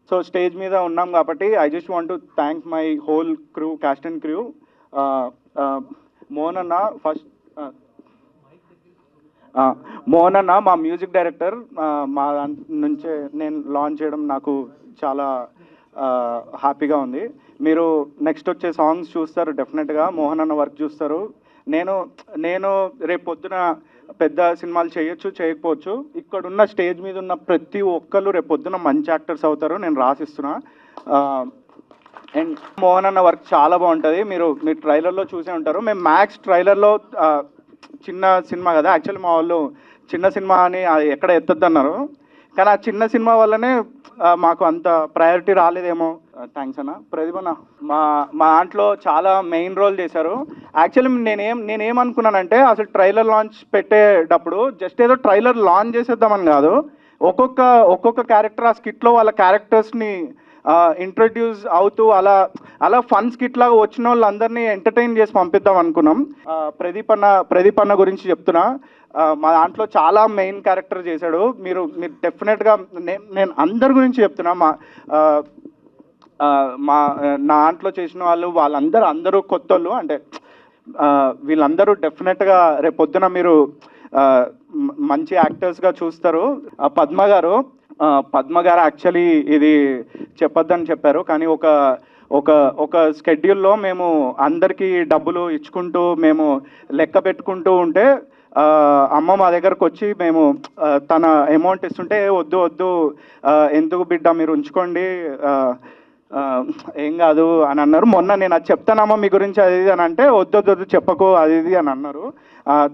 So stage మీద ఉన్నాం కాబట్టి I just want to thank my whole crew, cost and crew. Mohan అన్న first, Mohan అన్న మా మ్యూజిక్ డైరెక్టర్. మా నుంచే నేను లాంచ్ చేయడం నాకు చాలా హ్యాపీగా ఉంది. మీరు నెక్స్ట్ వచ్చే సాంగ్స్ చూస్తారు, డెఫినెట్గా మోహన్ అన్న వర్క్ చూస్తారు. నేను రేపు పొద్దున పెద్ద సినిమాలు చేయొచ్చు, చేయకపోవచ్చు. ఇక్కడున్న స్టేజ్ మీద ఉన్న ప్రతి ఒక్కరు రేపు పొద్దున మంచి యాక్టర్స్ అవుతారు, నేను రాసిస్తున్నా. అండ్ మోహన్ అన్న వర్క్ చాలా బాగుంటుంది. మీరు ట్రైలర్లో చూసే ఉంటారు. మేము మ్యాక్స్ ట్రైలర్లో చిన్న సినిమా కదా, యాక్చువల్లీ మా వాళ్ళు చిన్న సినిమా అని ఎక్కడ ఎత్తద్దు అన్నారు. కానీ ఆ చిన్న సినిమా వల్లనే మాకు అంత ప్రయారిటీ రాలేదేమో. థ్యాంక్స్ అన్న. ప్రదీప్ అన్న మా దాంట్లో చాలా మెయిన్ రోల్ చేశారు. యాక్చువల్లీ నేనేమనుకున్నానంటే అసలు ట్రైలర్ లాంచ్ పెట్టేటప్పుడు జస్ట్ ఏదో ట్రైలర్ లాంచ్ చేసేద్దామని కాదు, ఒక్కొక్క క్యారెక్టర్ ఆ స్కిట్లో వాళ్ళ క్యారెక్టర్స్ని ఇంట్రడ్యూస్ అవుతూ అలా ఫన్ స్కిట్ లాగా వచ్చిన వాళ్ళందరినీ ఎంటర్టైన్ చేసి పంపిద్దాం అనుకున్నాం. ప్రదీప్ అన్న గురించి చెప్తున్నా, మా దాంట్లో చాలా మెయిన్ క్యారెక్టర్ చేశాడు. మీరు డెఫినెట్గా నేను అందరి గురించి చెప్తున్నా. నా దాంట్లో చేసిన వాళ్ళందరూ కొత్త వాళ్ళు. అంటే వీళ్ళందరూ డెఫినెట్గా రేపు పొద్దున మీరు మంచి యాక్టర్స్గా చూస్తారు. పద్మ గారు యాక్చువల్లీ ఇది చెప్పొద్దని చెప్పారు, కానీ ఒక స్కెడ్యూల్లో మేము అందరికీ డబ్బులు ఇచ్చుకుంటూ మేము లెక్క పెట్టుకుంటూ ఉంటే అమ్మ మా దగ్గరకు వచ్చి మేము తన అమౌంట్ ఇస్తుంటే వద్దు ఎందుకు బిడ్డ మీరు ఉంచుకోండి, ఏం కాదు అని అన్నారు. మొన్న నేను అది చెప్తానమ్మా మీ గురించి అది ఇది అని అంటే వద్దు చెప్పకు అది ఇది అని అన్నారు.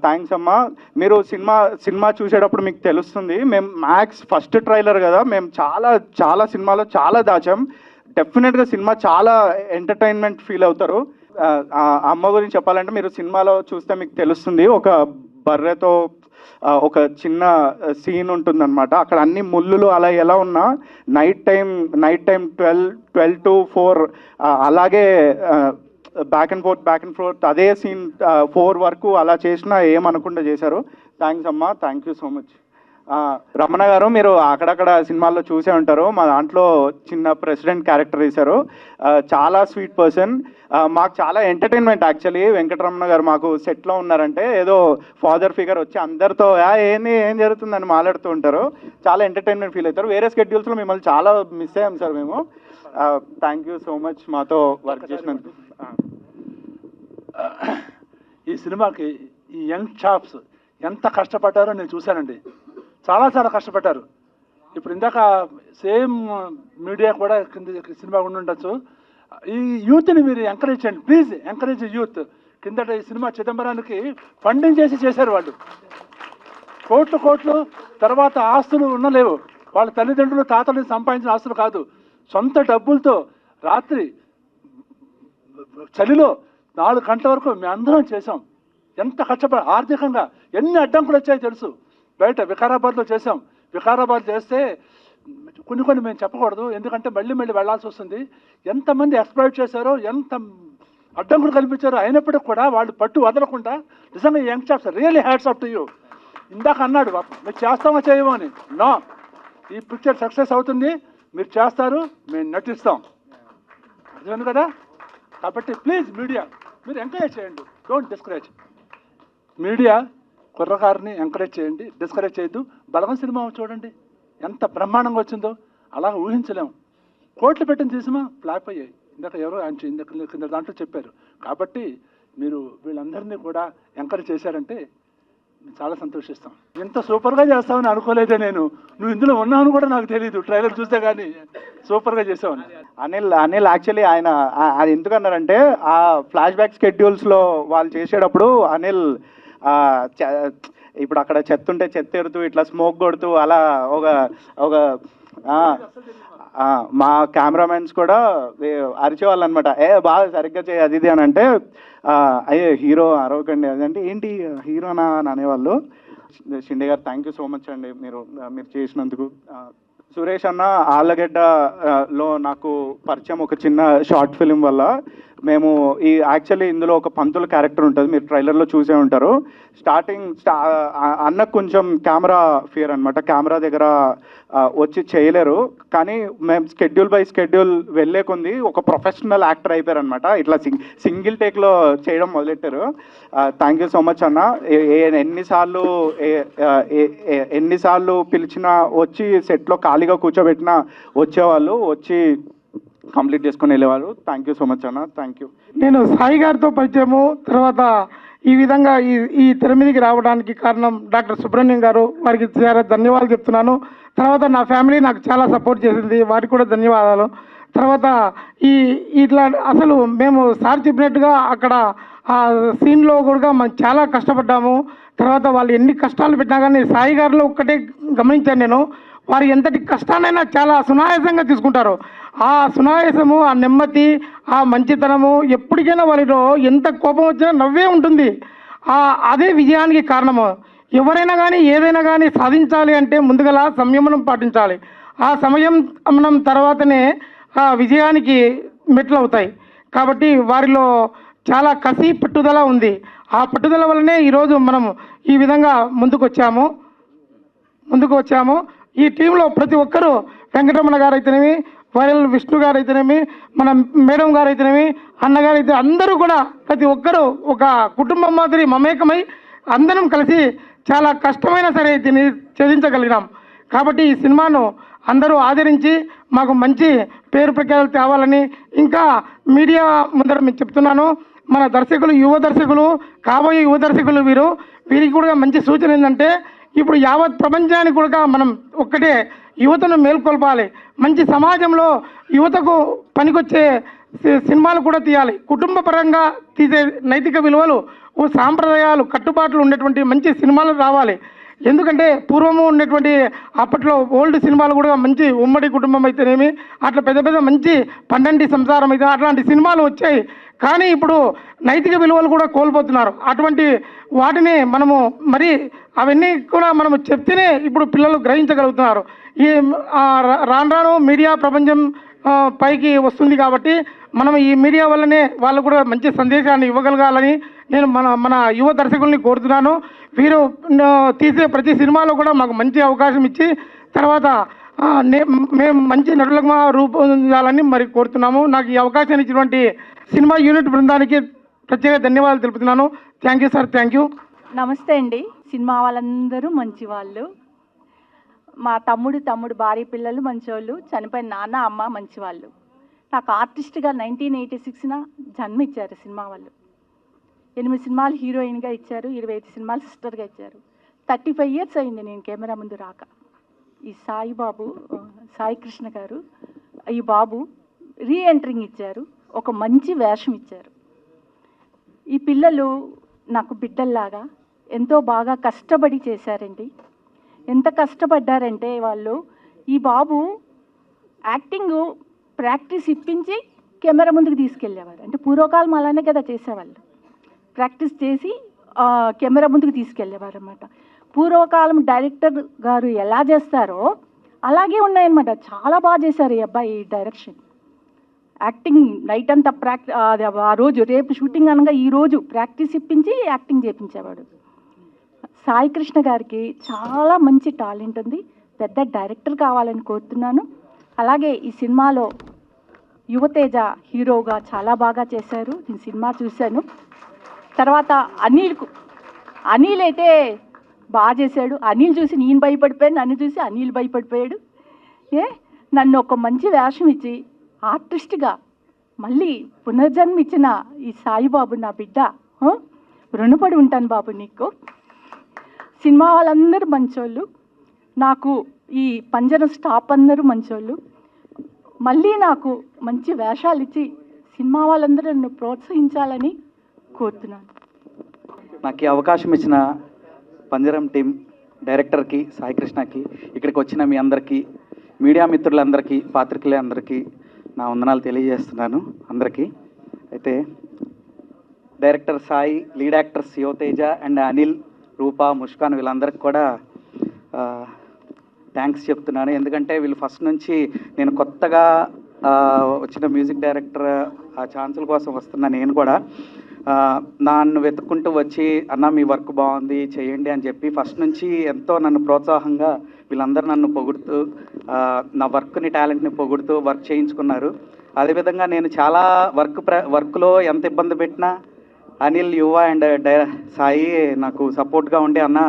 థ్యాంక్స్ అమ్మా. మీరు సినిమా చూసేటప్పుడు మీకు తెలుస్తుంది. మేము మ్యాక్స్ ఫస్ట్ ట్రైలర్ కదా, మేము చాలా సినిమాలో చాలా దాచాం. డెఫినెట్గా సినిమా చాలా ఎంటర్టైన్మెంట్ ఫీల్ అవుతారు. అమ్మ గురించి చెప్పాలంటే మీరు సినిమాలో చూస్తే మీకు తెలుస్తుంది. ఒక బర్రెతో ఒక చిన్న సీన్ ఉంటుందన్నమాట. అక్కడ అన్ని ముళ్ళులు అలా ఎలా ఉన్నా నైట్ టైం 12 to 4 అలాగే బ్యాక్ అండ్ ఫోర్త్ అదే సీన్ 4 వరకు అలా చేసినా ఏమనకుండా చేశారు. థ్యాంక్స్ అమ్మా, thank you so much. Ramana గారు మీరు అక్కడక్కడ సినిమాల్లో చూసే ఉంటారు. మా దాంట్లో చిన్న ప్రెసిడెంట్ క్యారెక్టర్ వేశారు. చాలా స్వీట్ పర్సన్. మాకు చాలా ఎంటర్టైన్మెంట్. యాక్చువల్లీ వెంకటరమణ గారు మాకు సెట్లో ఉన్నారంటే ఏదో ఫాదర్ ఫిగర్ వచ్చి అందరితో ఏం జరుగుతుందని మాట్లాడుతూ ఉంటారు. చాలా ఎంటర్టైన్మెంట్ ఫీల్ అవుతారు. వేరే స్కెడ్యూల్స్లో మిమ్మల్ని చాలా మిస్ అయ్యాం సార్ మేము. థ్యాంక్ యూ సో మచ్ మాతో వర్క్ చేసినందుకు. ఈ సినిమాకి ఈ యంగ్ షాప్స్ ఎంత కష్టపడ్డారో నేను చూశానండి. చాలా కష్టపడ్డారు. ఇప్పుడు ఇందాక సేమ్ మీడియా కూడా కింద సినిమా ఉండి ఉండొచ్చు. ఈ యూత్ని మీరు ఎంకరేజ్ చేయండి ప్లీజ్, ఎంకరేజ్ యూత్. కిందట ఈ సినిమా చిదంబరానికి ఫండింగ్ చేశారు వాళ్ళు. కోట్లు తర్వాత ఆస్తులు ఉండలేవు. వాళ్ళ తల్లిదండ్రులు తాతలు సంపాదించిన ఆస్తులు కాదు, సొంత డబ్బులతో రాత్రి చలిలో 4 గంటల వరకు మేము అందరం చేసాం. ఎంత కష్టపడి ఆర్థికంగా ఎన్ని అడ్డంకులు వచ్చాయో తెలుసు. బయట వికారాబాద్లో చేసాం. వికారాబాద్ చేస్తే కొన్ని మేము చెప్పకూడదు, ఎందుకంటే మళ్ళీ వెళ్లాల్సి వస్తుంది. ఎంతమంది ఎక్స్ప్లాయిట్ చేశారో, ఎంత అడ్డంకులు కల్పించారో, అయినప్పటికీ కూడా వాళ్ళు పట్టు వదలకుండా నిజంగా young chops really hats off to you. ఇందాక అన్నాడు మీరు చేస్తామో చేయమో అని. నో, ఈ పిక్చర్ సక్సెస్ అవుతుంది, మీరు చేస్తారు, మేము నటిస్తాం. అర్థమైంది కదా? కాబట్టి ప్లీజ్ మీడియా మీరు ఎంకరేజ్ చేయండి, డోంట్ డిస్కరేజ్. మీడియా కుర్రకారిని ఎంకరేజ్ చేయండి, డిస్కరేజ్ చేయొద్దు. బలగం సినిమా చూడండి ఎంత బ్రహ్మాండంగా వచ్చిందో, అలా ఊహించలేము. కోట్లు పెట్టిన సినిమా ఫ్లాప్ అయ్యాయి. ఇందాక ఎవరో ఆయన కింద దాంట్లో చెప్పారు. కాబట్టి మీరు వీళ్ళందరినీ కూడా ఎంకరేజ్ చేశారంటే చాలా సంతోషిస్తాం. ఎంత సూపర్గా చేస్తామని అనుకోలేదే నేను. నువ్వు ఇందులో ఉన్నావని కూడా నాకు తెలియదు, ట్రైలర్ చూస్తే కానీ సూపర్గా చేసావని. అనిల్ యాక్చువల్లీ ఆయన అది ఎందుకన్నారంటే ఆ ఫ్లాష్ బ్యాక్ స్కెడ్యూల్స్లో వాళ్ళు చేసేటప్పుడు అనిల్ ఇప్పుడు అక్కడ చెత్త ఉంటే చెత్త ఎడుతూ ఇట్లా స్మోక్ కొడుతూ అలా ఒక మా కెమెరామెన్స్ కూడా అరిచేవాళ్ళు అనమాట. బాగా సరిగ్గా చేయి అది ఇది అని అంటే అయ్యే హీరో అరవకండి అదంటే ఏంటి హీరోనా అని అనేవాళ్ళు. షిండే గారు థ్యాంక్ యూ సో మచ్ అండి మీరు చేసినందుకు. సురేష్ అన్న ఆళ్ళగడ్డలో నాకు పరిచయం ఒక చిన్న షార్ట్ ఫిలిం వల్ల. మేము యాక్చువల్లీ ఇందులో ఒక పంతుల క్యారెక్టర్ ఉంటుంది, మీరు ట్రైలర్లో చూసే ఉంటారు. అన్నకు కొంచెం కెమెరా ఫియర్ అనమాట, కెమెరా దగ్గర వచ్చి చేయలేరు. కానీ మేము స్కెడ్యూల్ బై స్కెడ్యూల్ వెళ్ళే కొంది ఒక ప్రొఫెషనల్ యాక్టర్ అయిపోయారు అనమాట. ఇట్లా సింగిల్ టేక్లో చేయడం మొదలెట్టారు. థ్యాంక్ యూ సో మచ్ అన్న. ఎన్నిసార్లు పిలిచినా వచ్చి సెట్లో ఖాళీగా కూర్చోబెట్టినా వచ్చేవాళ్ళు, వచ్చి కంప్లీట్ చేసుకుని వెళ్ళేవాళ్ళు. థ్యాంక్ యూ సో మచ్ అన్న. Thank you. నేను సాయి గారితో పరిచయము, తర్వాత ఈ విధంగా ఈ తెర మీదకి రావడానికి కారణం డాక్టర్ సుబ్రహ్మణ్యం గారు, వారికి చాలా ధన్యవాదాలు చెప్తున్నాను. తర్వాత నా ఫ్యామిలీ నాకు చాలా సపోర్ట్ చేసింది, వారికి కూడా ధన్యవాదాలు. తర్వాత ఇట్లా అసలు మేము సార్ చెప్పినట్టుగా అక్కడ ఆ సీన్లో కూడా మనం చాలా కష్టపడ్డాము. తర్వాత వాళ్ళు ఎన్ని కష్టాలు పెట్టినా కానీ సాయి గారిలో ఒక్కటే గమనించాను నేను, వారు ఎంతటి కష్టాన్నైనా చాలా సునాయాసంగా తీసుకుంటారు. ఆ సునాయాసము, ఆ నెమ్మది, ఆ మంచితనము, ఎప్పటికైనా వారిలో ఎంత కోపం వచ్చినా నవ్వే ఉంటుంది. అదే విజయానికి కారణము. ఎవరైనా కానీ ఏదైనా కానీ సాధించాలి అంటే ముందుగా సంయమనం పాటించాలి. ఆ సంయమనం తర్వాతనే ఆ విజయానికి మెట్లు అవుతాయి. కాబట్టి వారిలో చాలా కసి పట్టుదల ఉంది. ఆ పట్టుదల వల్లనే ఈరోజు మనం ఈ విధంగా ముందుకు వచ్చాము. ఈ టీంలో ప్రతి ఒక్కరూ, వెంకటరమణ గారు అయితేనేమి, వైరల్ విష్ణు గారు అయితేనేమి, మన మేడం గారు అయితేనేమి, అన్నగారు అయితే అందరూ కూడా ప్రతి ఒక్కరూ ఒక కుటుంబం మాదిరి మమేకమై అందరం కలిసి చాలా కష్టమైనా సరే దీన్ని ఛేదించగలిగినాం. కాబట్టి ఈ సినిమాను అందరూ ఆదరించి మాకు మంచి పేరు ప్రఖ్యాతులు తేవాలని, ఇంకా మీడియా ముందర మీకు చెప్తున్నాను, మన దర్శకులు, యువ దర్శకులు, కాబోయే యువ దర్శకులు వీరికి కూడా మంచి సూచన ఏంటంటే, ఇప్పుడు యావత్ ప్రపంచానికి కూడా మనం ఒక్కటే యువతను మేల్కొల్పాలి. మంచి సమాజంలో యువతకు పనికొచ్చే సినిమాలు కూడా తీయాలి. కుటుంబ పరంగా తీసే నైతిక విలువలు, సాంప్రదాయాలు, కట్టుబాట్లు ఉన్నటువంటి మంచి సినిమాలు రావాలి. ఎందుకంటే పూర్వము ఉన్నటువంటి అప్పట్లో ఓల్డ్ సినిమాలు కూడా మంచి ఉమ్మడి కుటుంబం అయితేనేమి, అట్లా పెద్ద పెద్ద మంచి పండంటి సంసారం అయితే అట్లాంటి సినిమాలు వచ్చాయి. కానీ ఇప్పుడు నైతిక విలువలు కూడా కోల్పోతున్నారు. అటువంటి వాటిని మనము మరి అవన్నీ కూడా మనము చెప్తేనే ఇప్పుడు పిల్లలు గ్రహించగలుగుతున్నారు. రాను మీడియా ప్రపంచం పైకి వస్తుంది కాబట్టి మనం ఈ మీడియా వల్లనే వాళ్ళు కూడా మంచి సందేశాన్ని ఇవ్వగలగాలని నేను మన యువ దర్శకుల్ని కోరుతున్నాను. వీరు తీసే ప్రతి సినిమాలో కూడా మాకు మంచి అవకాశం ఇచ్చి తర్వాత మేము మంచి నటులుగా రూపొందాలని మరి కోరుతున్నాము. నాకు ఈ అవకాశాన్ని ఇచ్చినటువంటి సినిమా యూనిట్ బృందానికి ప్రత్యేక ధన్యవాదాలు తెలుపుతున్నాను. Thank you sir. Thank you. నమస్తే అండి. సినిమా వాళ్ళందరూ మంచి వాళ్ళు. మా తమ్ముడు భార్య పిల్లలు మంచివాళ్ళు, చనిపోయిన నాన్న అమ్మ మంచివాళ్ళు. నాకు ఆర్టిస్ట్గా 1986న జన్మ ఇచ్చారు సినిమా వాళ్ళు. 8 సినిమాలు హీరోయిన్గా ఇచ్చారు, 25 సినిమాలు సిస్టర్గా ఇచ్చారు. 35 ఇయర్స్ అయింది నేను కెమెరా ముందు రాక. ఈ సాయి కృష్ణ గారు ఈ బాబు రీఎంట్రింగ్ ఇచ్చారు, ఒక మంచి వేషం ఇచ్చారు. ఈ పిల్లలు నాకు బిడ్డల్లాగా ఎంతో బాగా కష్టపడి చేశారండి. ఎంత కష్టపడ్డారంటే వాళ్ళు, ఈ బాబు యాక్టింగ్ ప్రాక్టీస్ ఇప్పించి కెమెరా ముందుకు తీసుకెళ్ళేవారు. అంటే పూర్వకాలం అలానే కదా చేసేవాళ్ళు, ప్రాక్టీస్ చేసి కెమెరా ముందుకు తీసుకెళ్ళేవారు అన్నమాట. పూర్వకాలం డైరెక్టర్ గారు ఎలా చేస్తారో అలాగే ఉన్నాయన్నమాట. చాలా బాగా చేశారు ఈ అబ్బాయి డైరెక్షన్. యాక్టింగ్ నైట్ అంతా ఆ రోజు రేపు షూటింగ్ అనగా ఈ రోజు ప్రాక్టీస్ ఇప్పించి యాక్టింగ్ చేయించేవాడు. సాయి కృష్ణ గారికి చాలా మంచి టాలెంట్ ఉంది, పెద్ద డైరెక్టర్ కావాలని కోరుతున్నాను. అలాగే ఈ సినిమాలో యువతేజ హీరోగా చాలా బాగా చేశారు. నేను సినిమా చూశాను. తర్వాత అనిల్ అయితే బాగా చేశాడు. అనిల్ చూసి నేను భయపడిపోయాను, నన్ను చూసి అనిల్ భయపడిపోయాడు. నన్ను ఒక మంచి వేషం ఇచ్చి ఆర్టిస్ట్గా మళ్ళీ పునర్జన్మ ఇచ్చిన ఈ సాయిబాబు నా బిడ్డ, రుణపడి ఉంటాను బాబు నీకు. సినిమా వాళ్ళందరూ మంచోళ్ళు, నాకు ఈ పంజరం స్టాప్ అందరూ మంచోళ్ళు. మళ్ళీ నాకు మంచి వేషాలు ఇచ్చి సినిమా వాళ్ళందరూ నన్ను ప్రోత్సహించాలని కోరుతున్నాను. నాకు ఈ అవకాశం ఇచ్చిన పంజరం టీం డైరెక్టర్కి, సాయి కృష్ణకి, ఇక్కడికి వచ్చిన మీ అందరికీ, మీడియా మిత్రులందరికీ, పాత్రికేయులందరికీ నా వందనాలు తెలియజేస్తున్నాను అందరికీ. అయితే director Sai, lead actors Yuvateja and Anil, Rupa, Muskan వీళ్ళందరికీ కూడా థ్యాంక్స్ చెప్తున్నాను. ఎందుకంటే వీళ్ళు ఫస్ట్ నుంచి నేను కొత్తగా వచ్చిన మ్యూజిక్ డైరెక్టర్ ఆ ఛాన్సుల కోసం వస్తున్నా నేను కూడా నన్ను వెతుక్కుంటూ వచ్చి అన్న మీ వర్క్ బాగుంది చేయండి అని చెప్పి ఫస్ట్ నుంచి ఎంతో నన్ను ప్రోత్సాహంగా వీళ్ళందరూ నన్ను పొగుడుతూ నా వర్క్ని టాలెంట్ని పొగుడుతూ వర్క్ చేయించుకున్నారు. అదేవిధంగా నేను చాలా వర్క్లో ఎంత ఇబ్బంది పెట్టినా అనిల్, యువ అండ్ సాయి నాకు సపోర్ట్గా ఉండి అన్న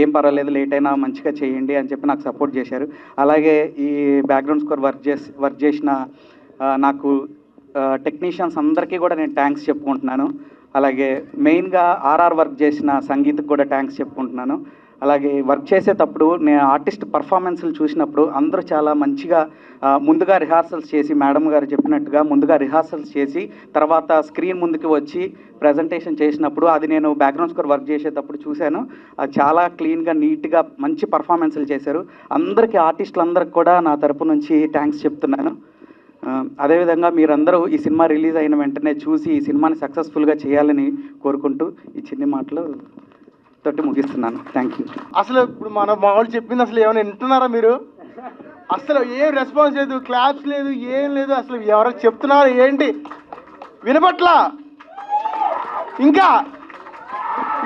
ఏం పర్వాలేదు లేట్ అయినా మంచిగా చేయండి అని చెప్పి నాకు సపోర్ట్ చేశారు. అలాగే ఈ బ్యాక్గ్రౌండ్ స్కోర్ వర్క్ చేసిన నాకు టెక్నీషియన్స్ అందరికీ కూడా నేను థ్యాంక్స్ చెప్పుకుంటున్నాను. అలాగే మెయిన్గా ఆర్ఆర్ వర్క్ చేసిన సంగీత్కి కూడా థ్యాంక్స్ చెప్పుకుంటున్నాను. అలాగే వర్క్ చేసేటప్పుడు నేను ఆర్టిస్ట్ పర్ఫార్మెన్స్లు చూసినప్పుడు అందరూ చాలా మంచిగా ముందుగా రిహార్సల్స్ చేసి మేడం గారు చెప్పినట్టుగా ముందుగా రిహార్సల్స్ చేసి తర్వాత స్క్రీన్ ముందుకు వచ్చి ప్రజెంటేషన్ చేసినప్పుడు అది నేను బ్యాక్గ్రౌండ్ స్కోర్ వర్క్ చేసేటప్పుడు చూశాను. అది చాలా క్లీన్గా నీట్గా మంచి పర్ఫార్మెన్స్లు చేశారు. అందరికీ ఆర్టిస్టులందరికీ కూడా నా తరపు నుంచి థ్యాంక్స్ చెప్తున్నాను. అదేవిధంగా మీరందరూ ఈ సినిమా రిలీజ్ అయిన వెంటనే చూసి ఈ సినిమాని సక్సెస్ఫుల్గా చేయాలని కోరుకుంటూ ఈ చిన్ని మాటలు తోటి ముగిస్తున్నాను. Thank you. అసలు ఇప్పుడు మన మామూలు చెప్పింది అసలు ఏమైనా వింటున్నారా మీరు? అసలు ఏం రెస్పాన్స్ లేదు, క్లాప్స్ లేదు, ఏం లేదు. అసలు ఎవరికి చెప్తున్నారు ఏంటి వినపట్లా? ఇంకా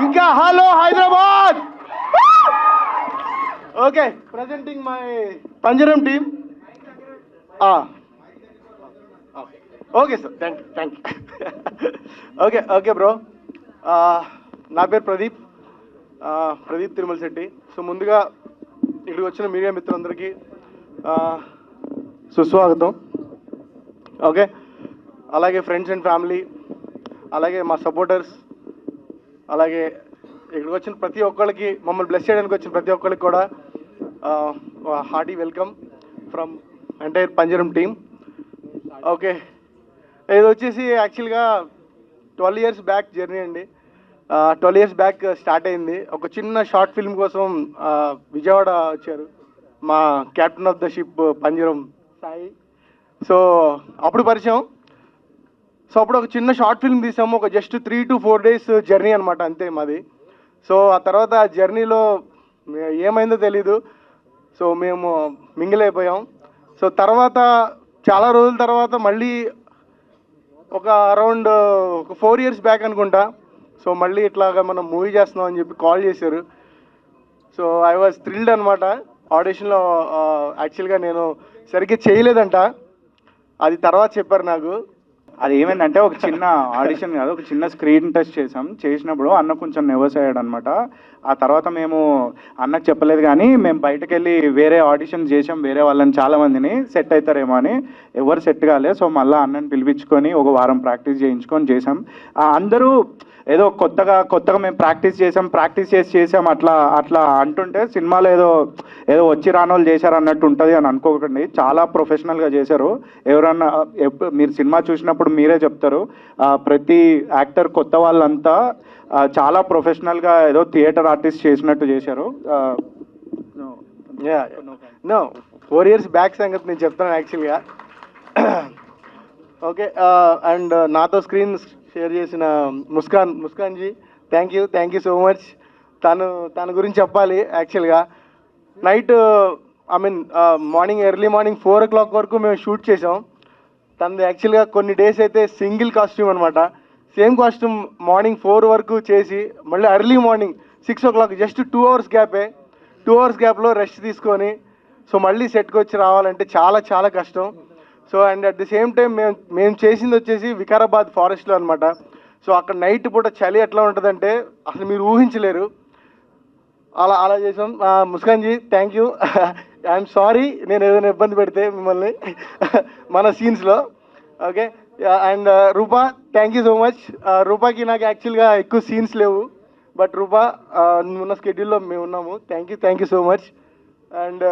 ఇంకా hello Hyderabad. Okay, presenting my Panjaram team. Okay sir, thank you. Okay okay bro, నా పేరు ప్రదీప్ తిరుమల శెట్టి. సో ముందుగా ఇక్కడికి వచ్చిన మీడియా మిత్రులందరికీ సుస్వాగతం. ఓకే, అలాగే ఫ్రెండ్స్ అండ్ ఫ్యామిలీ, అలాగే మా సపోర్టర్స్, అలాగే ఇక్కడికి వచ్చిన ప్రతి ఒక్కరికి, మమ్మల్ని బ్లెస్ చేయడానికి వచ్చిన ప్రతి ఒక్కరికి కూడా hearty welcome from entire Panjaram team. Okay, ఇది వచ్చేసి యాక్చువల్గా 12 years బ్యాక్ జర్నీ అండి. 12 years బ్యాక్ స్టార్ట్ అయింది. ఒక చిన్న షార్ట్ ఫిల్మ్ కోసం విజయవాడ వచ్చారు మా కెప్టెన్ ఆఫ్ ద షిప్ పంజరం సాయి. సో అప్పుడు పరిచయం. సో అప్పుడు ఒక చిన్న షార్ట్ ఫిల్మ్ తీసాము, ఒక జస్ట్ 3 to 4 days జర్నీ అనమాట, అంతే మాది. సో ఆ తర్వాత ఆ జర్నీలో ఏమైందో తెలీదు. సో మేము మింగిల్ అయిపోయాం. సో తర్వాత చాలా రోజుల తర్వాత మళ్ళీ ఒక అరౌండ్ ఒక 4 years బ్యాక్ అనుకుంటా, సో మళ్ళీ ఇట్లాగా మనం మూవీ చేస్తున్నాం అని చెప్పి కాల్ చేశారు. సో ఐ వాజ్ థ్రిల్డ్ అనమాట. ఆడిషన్లో యాక్చువల్గా నేను సరిగ్గా చేయలేదంట, అది తర్వాత చెప్పారు నాకు. అది ఏమైందంటే ఒక చిన్న ఆడిషన్ కాదు, ఒక చిన్న స్క్రీన్ టెస్ట్ చేసినప్పుడు అన్న కొంచెం నర్వస్ అయ్యాడు అనమాట. ఆ తర్వాత మేము అన్నకు చెప్పలేదు, కానీ మేము బయటకు వెళ్ళి వేరే ఆడిషన్ చేసాం, వేరే వాళ్ళని చాలామందిని సెట్ అవుతారేమో అని. ఎవరు సెట్ కాలేదు. సో మళ్ళీ అన్నని పిలిపించుకొని ఒక వారం ప్రాక్టీస్ చేయించుకొని చేసాం. అందరూ ఏదో కొత్తగా మేము ప్రాక్టీస్ చేసాం అట్లా అంటుంటే సినిమాలో ఏదో వచ్చి రానోళ్ళు చేశారు అన్నట్టు ఉంటుంది అని అనుకోకండి. చాలా ప్రొఫెషనల్గా చేశారు. ఎవరన్నా మీరు సినిమా చూసినప్పుడు మీరే చెప్తారు. ప్రతి యాక్టర్ కొత్త వాళ్ళంతా చాలా ప్రొఫెషనల్గా ఏదో థియేటర్ ఆర్టిస్ట్ చేసినట్టు చేశారు. నో 4 years బ్యాక్ సంగతి నేను చెప్తాను యాక్చువల్గా. ఓకే, అండ్ నాతో స్క్రీన్ షేర్ చేసిన Muskan ji, thank you so much. తన గురించి చెప్పాలి. యాక్చువల్గా నైట్ ఎర్లీ మార్నింగ్ 4 o'clock వరకు మేము షూట్ చేసాం. తనది యాక్చువల్గా కొన్ని డేస్ అయితే సింగిల్ కాస్ట్యూమ్ అనమాట. సేమ్ కాస్ట్యూమ్ మార్నింగ్ 4 వరకు చేసి మళ్ళీ early morning 6 o'clock, just 2 hours గ్యాపే. 2 hours గ్యాప్లో రెస్ట్ తీసుకొని సో మళ్ళీ సెట్కి వచ్చి రావాలంటే చాలా చాలా కష్టం. So and at the same time మేము చేసింది వచ్చేసి వికారాబాద్ ఫారెస్ట్లో అనమాట. సో అక్కడ నైట్ పూట చలి ఎట్లా ఉంటుందంటే అసలు మీరు ఊహించలేరు. అలా చేసాం. Muskan ji, thank you. I'm sorry నేను ఏదైనా ఇబ్బంది పెడితే మిమ్మల్ని మన సీన్స్లో. Okay, and Rupa, thank you so much. రూపాకి నాకు యాక్చువల్గా ఎక్కువ సీన్స్ లేవు, బట్ రూపా ఉన్న స్కెడ్యూల్లో మేము ఉన్నాము. Thank you so much. And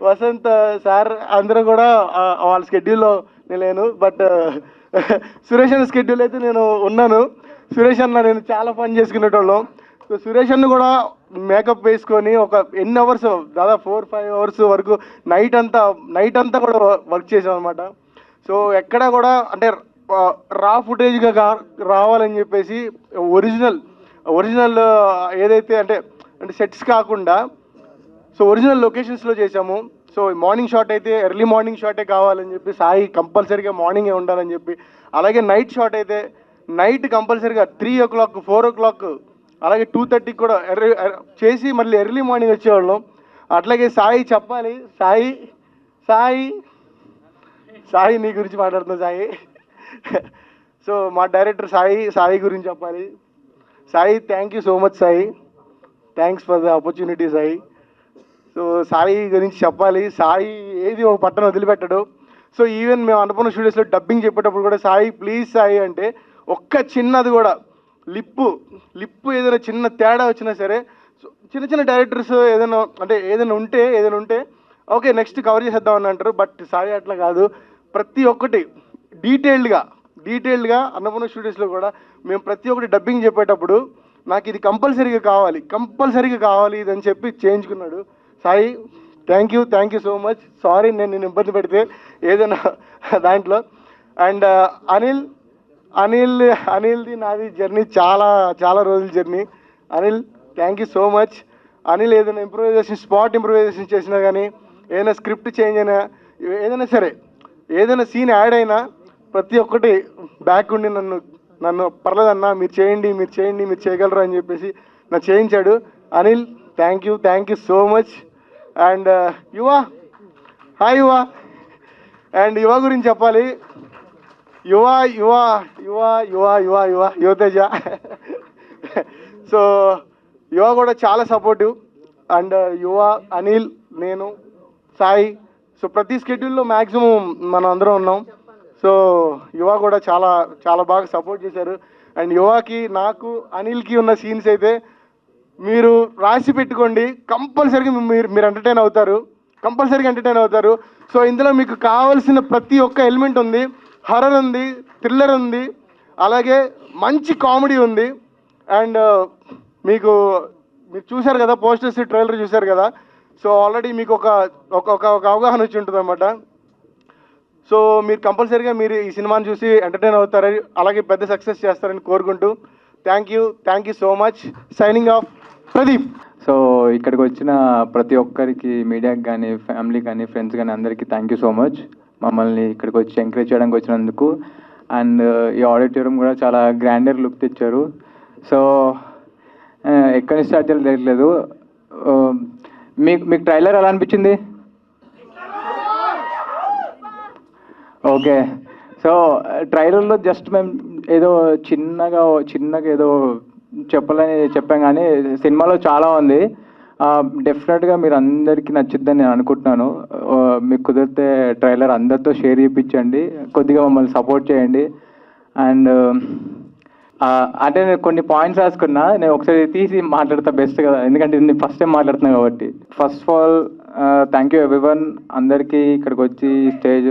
Vasant sir అందరూ కూడా వాళ్ళ స్కెడ్యూల్లో నేను లేను, బట్ సురేష్ అన్న స్కెడ్యూల్ అయితే నేను ఉన్నాను. సురేష్ అన్న నేను చాలా పని చేసుకునేటోళ్ళం. సో సురేష్ అన్న కూడా మేకప్ వేసుకొని ఒక ఎన్ని అవర్స్, దాదాపు 4-5 hours వరకు నైట్ అంతా కూడా వర్క్ చేసాం అనమాట. సో ఎక్కడ కూడా అంటే రా ఫుటేజ్గా రావాలని చెప్పేసి ఒరిజినల్ ఏదైతే అంటే సెట్స్ కాకుండా సో ఒరిజినల్ లొకేషన్స్లో చేసాము. సో మార్నింగ్ షాట్ అయితే ఎర్లీ మార్నింగ్ షాటే కావాలని చెప్పి సాయి కంపల్సరీగా మార్నింగే ఉండాలని చెప్పి, అలాగే నైట్ షాట్ అయితే నైట్ కంపల్సరీగా 3 o'clock 4 o'clock అలాగే 2:30 కూడా చేసి మళ్ళీ ఎర్లీ మార్నింగ్ వచ్చేవాళ్ళం. అట్లాగే సాయి చెప్పాలి, సాయి సాయి సాయి నీ గురించి మాట్లాడుతున్నా సాయి. సో మా డైరెక్టర్ సాయి గురించి చెప్పాలి. Sai thank you so much Sai, thanks for the opportunity Sai. So Sai గురించి చెప్పాలి, సాయి ఏది ఒక పట్టణం వదిలిపెట్టడు. సో ఈవెన్ మేము అన్నపూర్ణ స్టూడియోస్లో డబ్బింగ్ చెప్పేటప్పుడు కూడా సాయి ప్లీజ్ సాయి అంటే ఒక్క చిన్నది కూడా లిప్పు ఏదైనా చిన్న తేడా వచ్చినా సరే, సో చిన్న డైరెక్టర్స్ ఏదైనా ఉంటే ఓకే నెక్స్ట్ కవర్ చేసేద్దాం అని అంటారు. బట్ సాయి అట్లా కాదు, ప్రతి ఒక్కటి డీటెయిల్డ్గా అన్నపూర్ణ స్టూడియోస్లో కూడా మేము ప్రతి ఒక్కటి డబ్బింగ్ చెప్పేటప్పుడు నాకు ఇది కంపల్సరీగా కావాలి ఇది అని చెప్పి చేయించుకున్నాడు. Sai thank you so much. Sorry నేను ఇబ్బంది పెడితే ఏదైనా దాంట్లో. అండ్ అనిల్ది నాది జర్నీ చాలా రోజుల journey. Anil thank you so much. Anil ఏదైనా స్పాట్ ఇంప్రూవైజేషన్ చేసినా కానీ, ఏదైనా స్క్రిప్ట్ చేంజ్ అయినా, ఏదైనా సరే ఏదైనా సీన్ యాడ్ అయినా ప్రతి ఒక్కటి బ్యాక్ ఉండి నన్ను పర్లేదన్నా మీరు చేయండి మీరు చేయగలరు అని చెప్పేసి నాకు చేయించాడు. Anil thank you so much. And hi and యువ గురించి చెప్పాలి. యువతేజ. సో యువ కూడా చాలా సపోర్టివ్. అండ్ అనిల్, నేను, సాయి, సో ప్రతి స్కెడ్యూల్లో మ్యాక్సిమం మనం అందరం ఉన్నాం. సో యువ కూడా చాలా బాగా సపోర్ట్ చేశారు. అండ్ యువకి, నాకు, అనిల్కి ఉన్న సీన్స్ అయితే మీరు రాసి పెట్టుకోండి, కంపల్సరీగా మీరు ఎంటర్టైన్ అవుతారు. సో ఇందులో మీకు కావాల్సిన ప్రతి ఒక్క ఎలిమెంట్ ఉంది. హర్రర్ ఉంది, థ్రిల్లర్ ఉంది, అలాగే మంచి కామెడీ ఉంది. అండ్ మీరు చూశారు కదా పోస్టర్స్, ట్రైలర్ చూశారు కదా. సో ఆల్రెడీ మీకు ఒక అవగాహన వచ్చి ఉంటుంది అన్నమాట. సో మీరు కంపల్సరీగా ఈ సినిమాని చూసి ఎంటర్టైన్ అవుతారని, అలాగే పెద్ద సక్సెస్ చేస్తారని కోరుకుంటూ thank you so much. Signing off, Pradeep. So ఇక్కడికి వచ్చిన ప్రతి ఒక్కరికి, మీడియాకి కానీ, ఫ్యామిలీ కానీ, ఫ్రెండ్స్ కానీ అందరికీ థ్యాంక్ యూ సో మచ్. మమ్మల్ని ఇక్కడికి వచ్చి ఎంకరేజ్ చేయడానికి వచ్చినందుకు. అండ్ ఈ ఆడిటోరియం కూడా చాలా గ్రాండర్ లుక్ తెచ్చారు. సో ఎక్కడి నుంచి స్టార్ట్ చేయాలో తెలియట్లేదు. మీకు ట్రైలర్ ఎలా అనిపించింది? ఓకే. సో ట్రైలర్లో జస్ట్ మేము ఏదో చిన్నగా ఏదో చెప్పాం కానీ సినిమాలో చాలా ఉంది. డెఫినెట్గా మీరు అందరికీ నచ్చుద్దని నేను అనుకుంటున్నాను. మీకు కుదిరితే ట్రైలర్ అందరితో షేర్ చేయించండి, కొద్దిగా మమ్మల్ని సపోర్ట్ చేయండి. అండ్ అంటే నేను కొన్ని పాయింట్స్ రాసుకున్నా, నేను ఒకసారి తీసి మాట్లాడతా బెస్ట్ కదా, ఎందుకంటే ఇది ఫస్ట్ టైం మాట్లాడుతున్నా కాబట్టి. First of all thank you everyone, అందరికీ ఇక్కడికి వచ్చి స్టేజ్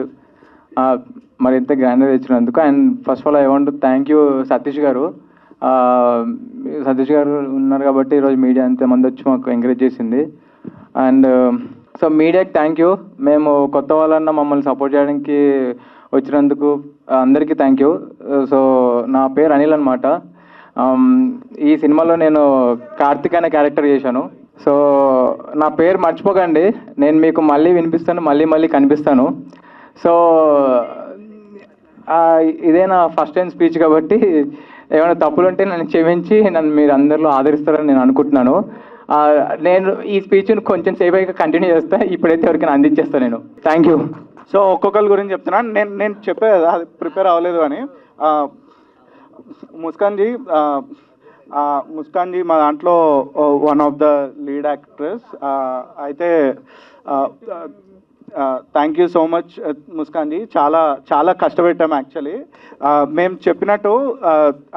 మరింత గ్రాండర్ ఇచ్చినందుకు. And first of all I want to thank you Satish గారు ఉన్నారు కాబట్టి ఈరోజు మీడియా అంతమంది వచ్చి మాకు ఎంకరేజ్ చేసింది. అండ్ సో మీడియాకి థ్యాంక్ యూ. మేము కొత్త వాళ్ళన్నా మమ్మల్ని సపోర్ట్ చేయడానికి వచ్చినందుకు అందరికీ థ్యాంక్ యూ. సో నా పేరు అనిల్ అనమాట. ఈ సినిమాలో నేను కార్తిక్ అనే క్యారెక్టర్ చేశాను. సో నా పేరు మర్చిపోకండి, నేను మీకు మళ్ళీ వినిపిస్తాను, మళ్ళీ కనిపిస్తాను. సో ఇదే నా ఫస్ట్ టైం స్పీచ్ కాబట్టి ఏమైనా తప్పులు ఉంటే నన్ను క్షమించి నన్ను మీరు అందరిలో ఆదరిస్తారని నేను అనుకుంటున్నాను. నేను ఈ స్పీచ్ని కొంచెం సేపు అయితే కంటిన్యూ చేస్తా, ఇప్పుడైతే ఎవరికైనా అందించేస్తాను నేను. Thank you. సో ఒక్కొక్కరి గురించి చెప్తున్నాను. నేను చెప్పే కదా అది ప్రిపేర్ అవ్వలేదు అని. ముస్కాన్ జీ మా దాంట్లో one of the lead actress. అయితే thank you so much Muskan ji. చాలా కష్టపెట్టాము యాక్చువల్లీ. మేము చెప్పినట్టు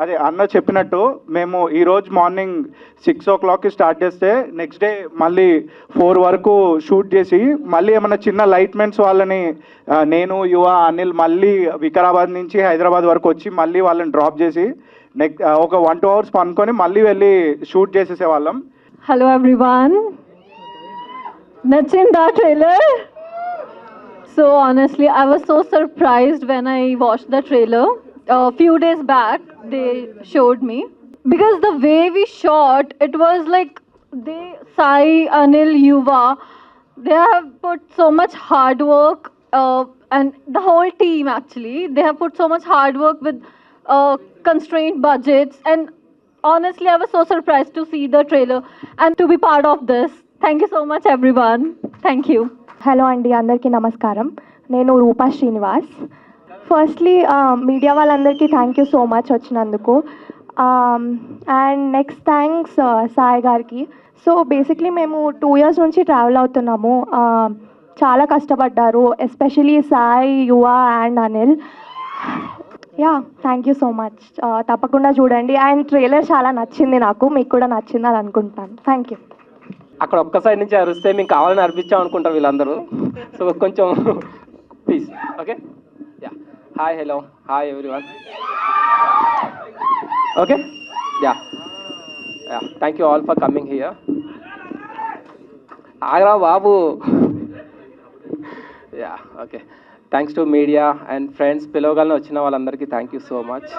అదే అన్న చెప్పినట్టు మేము ఈరోజు మార్నింగ్ 6 o'clockకి స్టార్ట్ చేస్తే నెక్స్ట్ డే మళ్ళీ 4 వరకు షూట్ చేసి, మళ్ళీ ఏమన్నా చిన్న లైట్మెంట్స్ వాళ్ళని నేను, యువ, అనిల్ మళ్ళీ వికారాబాద్ నుంచి హైదరాబాద్ వరకు వచ్చి మళ్ళీ వాళ్ళని డ్రాప్ చేసి ఒక 1-2 hours పనుకొని మళ్ళీ వెళ్ళి షూట్ చేసేసేవాళ్ళం. హలో ఎవ్రీవన్, నచ్చిందా trailer? So honestly, I was so surprised when I watched the trailer. A few days back, they showed me. Because the way we shot, it was like Sai, Anil, Yuva, They have put so much hard work, and the whole team actually, they have put so much hard work with constrained budgets. And honestly, I was so surprised to see the trailer and to be part of this. Thank you so much, everyone. Thank you. Hello అండి, అందరికీ నమస్కారం. నేను రూపా Srinivas. Firstly media వాళ్ళందరికీ thank you so much వచ్చినందుకు. And next thanks Sai గారికి. So basically మేము 2 years నుంచి travel అవుతున్నాము. చాలా కష్టపడ్డారు, ఎస్పెషలీ సాయి, యువ and Anil. Yeah, thank you so much. తప్పకుండా చూడండి. అండ్ ట్రైలర్ చాలా నచ్చింది నాకు, మీకు కూడా నచ్చిందని అనుకుంటాను. Thank you. అక్కడ ఒక్క సైడ్ నుంచి అరిస్తే మేము కావాలని అర్పించాం అనుకుంటాం వీళ్ళందరూ. సో కొంచెం please. Okay, yeah. Hi, hello, hi everyone. Okay, yeah, yeah. Thank you all for coming here. Agra బాబు. Yeah, okay. Thanks to media and friends, పిలవగలను వచ్చిన వాళ్ళందరికీ థ్యాంక్ యూ సో మచ్.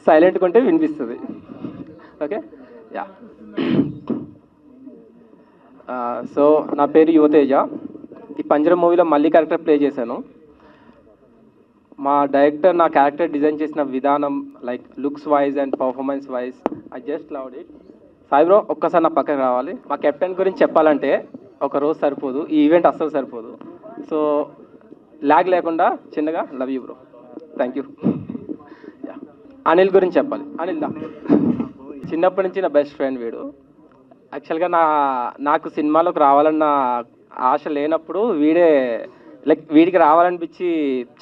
సైలెంట్గా ఉంటే వినిపిస్తుంది. Okay, yeah. సో నా పేరు యువతేజ. ఈ పంజరం మూవీలో మళ్ళీ క్యారెక్టర్ ప్లే చేశాను. మా డైరెక్టర్ నా క్యారెక్టర్ డిజైన్ చేసిన విధానం, like looks wise and performance wise, I just loved it. Sai bro, ఒక్కసారి నా పక్కకి రావాలి. మా కెప్టెన్ గురించి చెప్పాలంటే ఒక రోజు సరిపోదు, ఈ ఈవెంట్ అస్సలు సరిపోదు. సో ల్యాగ్ లేకుండా చిన్నగా love you bro. Thank you. Anil గురించి చెప్పాలి. అనిల్ దా, చిన్నప్పటి నుంచి నా బెస్ట్ ఫ్రెండ్ వీడు. యాక్చువల్గా నాకు సినిమాలోకి రావాలన్న ఆశ లేనప్పుడు వీడికి రావాలనిపించి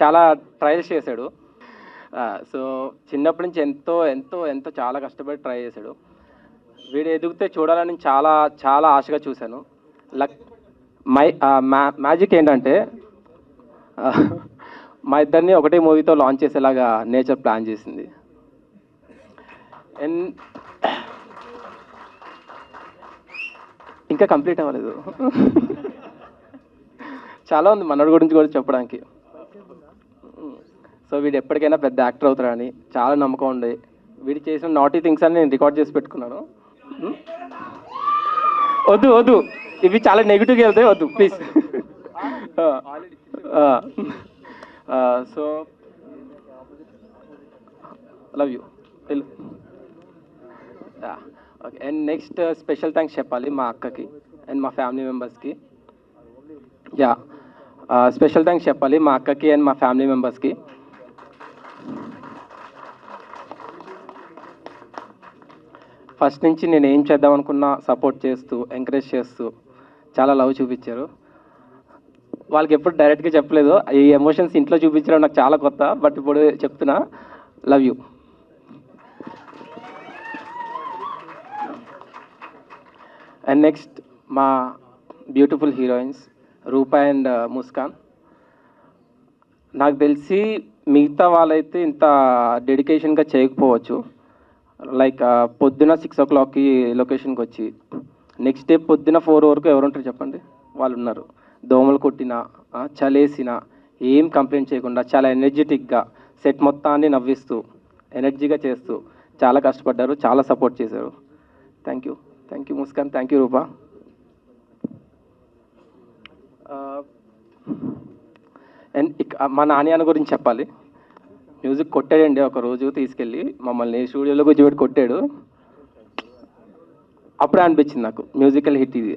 చాలా ట్రయల్స్ చేశాడు. సో చిన్నప్పటి నుంచి ఎంతో ఎంతో ఎంతో చాలా కష్టపడి ట్రై చేశాడు. వీడు ఎదిగితే చూడాలని చాలా చాలా ఆశగా చూశాను. మ్యాజిక్ ఏంటంటే మా ఇద్దరిని ఒకటే మూవీతో లాంచ్ చేసేలాగా నేచర్ ప్లాన్ చేసింది. అండ్ ఇంకా కంప్లీట్ అవ్వలేదు, చాలా ఉంది మనోడి గురించి కూడా చెప్పడానికి. సో వీడు ఎప్పటికైనా పెద్ద యాక్టర్ అవుతాడని చాలా నమ్మకం ఉంది. వీడు చేసిన నాటీ థింగ్స్ అని నేను రికార్డ్ చేసి పెట్టుకున్నాను. వద్దు వద్దు, ఇవి చాలా నెగిటివ్గా వెళ్తాయి, వద్దు please. So love you. Okay. And next special thanks చెప్పాలి మా అక్కకి అండ్ మా ఫ్యామిలీ మెంబర్స్కి. యా, స్పెషల్ థ్యాంక్స్ చెప్పాలి మా అక్కకి అండ్ మా ఫ్యామిలీ మెంబర్స్కి. ఫస్ట్ నుంచి నేను ఏం చేద్దాం అనుకున్నా సపోర్ట్ చేస్తూ, ఎంకరేజ్ చేస్తూ చాలా లవ్ చూపించారు. వాళ్ళకి ఎప్పుడు డైరెక్ట్గా చెప్పలేదు, ఈ ఎమోషన్స్ ఇంట్లో చూపించడం నాకు చాలా కొత్త, బట్ ఇప్పుడు చెప్తున్నా, లవ్ యూ. అండ్ నెక్స్ట్ మా beautiful heroines Rupa and Muskan. నాకు తెలిసి మిగతా వాళ్ళైతే ఇంత డెడికేషన్గా చేయకపోవచ్చు. లైక్ పొద్దున 6 o'clockకి లొకేషన్కి వచ్చి నెక్స్ట్ డే పొద్దున 4 వరకు ఎవరుంటారు చెప్పండి? వాళ్ళు ఉన్నారు. దోమలు కొట్టినా, చలేసినా ఏం కంప్లైంట్ చేయకుండా చాలా ఎనర్జెటిక్గా సెట్ మొత్తాన్ని నవ్విస్తూ ఎనర్జీగా చేస్తూ చాలా కష్టపడ్డారు, చాలా సపోర్ట్ చేశారు. Thank you. Thank you Muskan, thank you Rupa. And మా నాని గురించి చెప్పాలి. మ్యూజిక్ కొట్టాడండి, ఒక రోజు తీసుకెళ్ళి మమ్మల్ని స్టూడియోలో కూర్చోబెట్టి కొట్టాడు. అప్పుడే అనిపించింది నాకు మ్యూజికల్ హిట్ ఇది.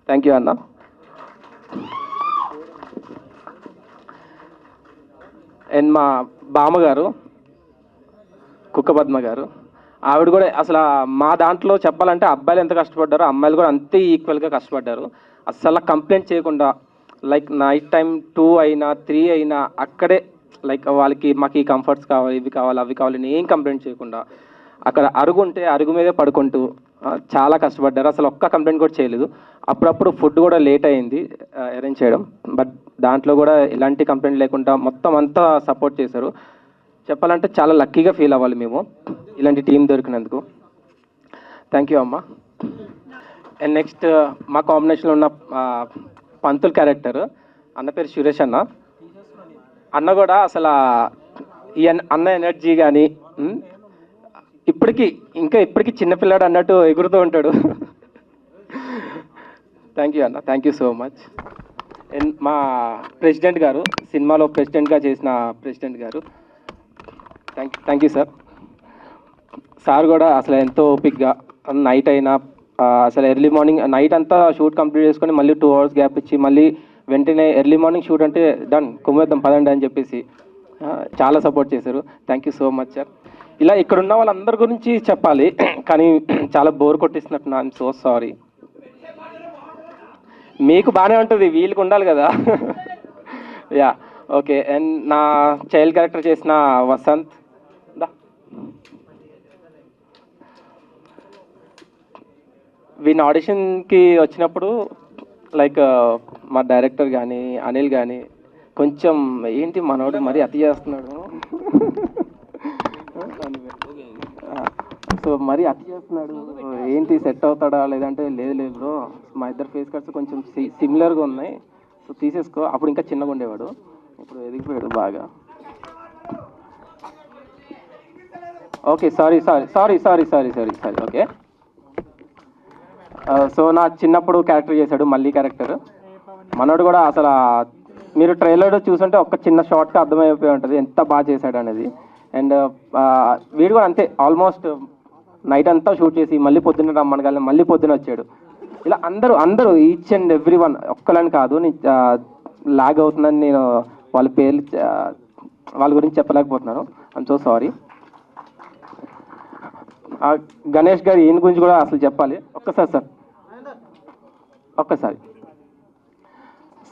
థ్యాంక్ యూ అన్న. అండ్ మా బామ్మగారు కుక్కపద్మ గారు, ఆవిడ కూడా అసలు మా దాంట్లో చెప్పాలంటే అబ్బాయిలు ఎంత కష్టపడ్డారో అమ్మాయిలు కూడా అంతే ఈక్వల్గా కష్టపడ్డారు. అసలు కంప్లైంట్ చేయకుండా, లైక్ నైట్ టైం 2 అయినా 3 అయినా అక్కడే లైక్ వాళ్ళకి మాకు ఈ కంఫర్ట్స్ కావాలి, ఇవి కావాలి, అవి కావాలి, ఏం కంప్లైంట్ చేయకుండా అక్కడ అరుగు ఉంటే అరుగు మీదే పడుకుంటూ చాలా కష్టపడ్డారు. అసలు ఒక్క కంప్లైంట్ కూడా చేయలేదు. అప్పుడప్పుడు ఫుడ్ కూడా లేట్ అయింది అరేంజ్ చేయడం, బట్ దాంట్లో కూడా ఎలాంటి కంప్లైంట్ లేకుండా మొత్తం అంతా సపోర్ట్ చేశారు. చెప్పాలంటే చాలా లక్కీగా ఫీల్ అవ్వాలి మేము ఇలాంటి టీం దొరికినందుకు. థ్యాంక్ యూ అమ్మ. అండ్ నెక్స్ట్ మా కాంబినేషన్లో ఉన్న పంతుల్ క్యారెక్టర్ అన్న పేరు సురేష్ అన్న. అన్న కూడా అసలు ఈ అన్న ఎనర్జీ కానీ ఇప్పటికీ చిన్నపిల్లాడు అన్నట్టు ఎగురుతూ ఉంటాడు. థ్యాంక్ యూ అన్న, thank you so much. And మా ప్రెసిడెంట్ గారు, సినిమాలో ప్రెసిడెంట్గా చేసిన ప్రెసిడెంట్ గారు, థ్యాంక్ యూ సార్. సార్ కూడా అసలు ఎంతో ఓపిక్గా నైట్ అయినా అసలు ఎర్లీ మార్నింగ్ నైట్ అంతా షూట్ కంప్లీట్ చేసుకొని మళ్ళీ 2 hours గ్యాప్ ఇచ్చి మళ్ళీ వెంటనే ఎర్లీ మార్నింగ్ షూట్ అంటే డన్ కుమ్మేద్దాం పదండి అని చెప్పేసి చాలా సపోర్ట్ చేశారు. Thank you so much sir. ఇలా ఇక్కడ ఉన్న వాళ్ళందరి గురించి చెప్పాలి కానీ చాలా బోర్ కొట్టిస్తున్నట్టు. I'm so sorry. మీకు బాగానే ఉంటుంది, వీళ్ళకి ఉండాలి కదా. Yeah okay. అండ్ నా చైల్డ్ క్యారెక్టర్ చేసిన వసంత్, వీని ఆడిషన్కి వచ్చినప్పుడు లైక్ మా డైరెక్టర్ కానీ అనిల్ కానీ కొంచెం ఏంటి మనోడు మరీ అతి చేస్తున్నాడు, సో మరీ అతి చేస్తున్నాడు ఏంటి సెట్ అవుతాడా లేదంటే లేదు బ్రో మా ఇద్దరు ఫేస్ కట్స్ కొంచెం సిమిలర్గా ఉన్నాయి సో తీసేసుకో. అప్పుడు ఇంకా చిన్నగా ఉండేవాడు, ఇప్పుడు ఎదిగిపోయాడు బాగా. Okay sorry okay. సో నా చిన్నప్పుడు క్యారెక్టర్ చేశాడు మళ్ళీ క్యారెక్టర్. మనోడు కూడా అసలు మీరు ట్రైలర్ చూసుంటే ఒక్క చిన్న షార్ట్గా అర్థమైపోయి ఉంటుంది ఎంత బాగా చేశాడు అనేది. అండ్ వీడు కూడా అంతే, ఆల్మోస్ట్ నైట్ అంతా షూట్ చేసి మళ్ళీ పొద్దున్న రమ్మనగానే మళ్ళీ పొద్దున వచ్చాడు. ఇలా అందరూ ఈచ్ అండ్ ఎవ్రీ వన్, ఒక్కలని కాదు. లాగ్ అవుతుందని నేను వాళ్ళ పేర్లు వాళ్ళ గురించి చెప్పలేకపోతున్నాను. I'm so sorry. గణేష్ గారు ఈయన గురించి కూడా అసలు చెప్పాలి. ఒక్కసారి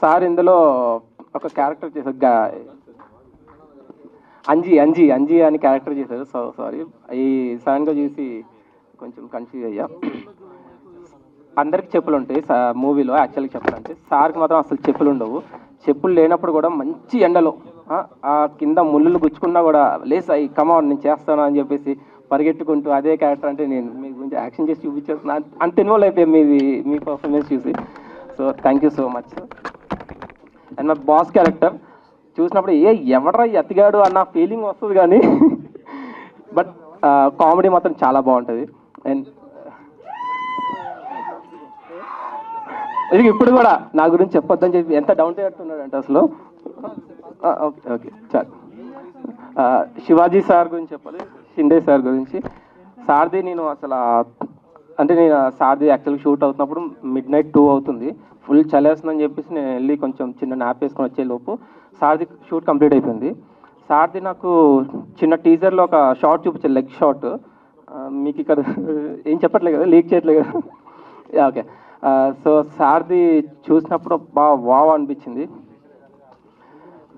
సార్ ఇందులో ఒక క్యారెక్టర్ చేశారు, అంజీ అని క్యారెక్టర్ చేశారు. సో సారీ, ఈ సడన్గా చూసి కొంచెం కన్ఫ్యూజ్ అయ్యా. అందరికి చెప్పులు ఉంటాయి మూవీలో, యాక్చువల్గా చెప్పాలంటే సార్కి మాత్రం అసలు చెప్పులు ఉండవు. చెప్పులు లేనప్పుడు కూడా మంచి ఎండలో ఆ కింద ముళ్ళు గుచ్చుకున్నా కూడా లేస్ అయ్యి కమాన్ నేను చేస్తాను అని చెప్పేసి పరిగెట్టుకుంటూ అదే క్యారెక్టర్ అంటే నేను మీ గురించి యాక్షన్ చేసి చూపించేస్తున్నా అంత ఇన్వాల్వ్ అయిపోయాయి మీ పర్ఫార్మెన్స్ చూసి. So thank you so much. And మా బాస్ క్యారెక్టర్ చూసినప్పుడు ఎవడ్రా ఎత్తిగాడు అన్న ఫీలింగ్ వస్తుంది కానీ బట్ కామెడీ మాత్రం చాలా బాగుంటుంది. అండ్ ఇప్పుడు కూడా నా గురించి చెప్పొద్దని చెప్పి ఎంత డౌన్ టు ఎర్త్ ఉన్నాడు అంటే అసలు. ఓకే చాలు. శివాజీ సార్ గురించి చెప్పాలి, షిండే సార్ గురించి. సార్ది నేను అసలు సార్ది యాక్చువల్గా షూట్ అవుతున్నప్పుడు midnight 2 అవుతుంది, ఫుల్ చలేస్తుందని చెప్పేసి నేను వెళ్ళి కొంచెం చిన్న నాప్ వేసుకొని వచ్చే లోపు సార్ది షూట్ కంప్లీట్ అయిపోయింది. సార్ది నాకు చిన్న టీజర్లో ఒక షార్ట్ చూపించాను, లెగ్ షార్ట్. మీకు ఇక్కడ ఏం చెప్పట్లేదు కదా, లీక్ చేయట్లేదు కదా. ఓకే. సో సార్ది చూసినప్పుడు వావ్ అనిపించింది.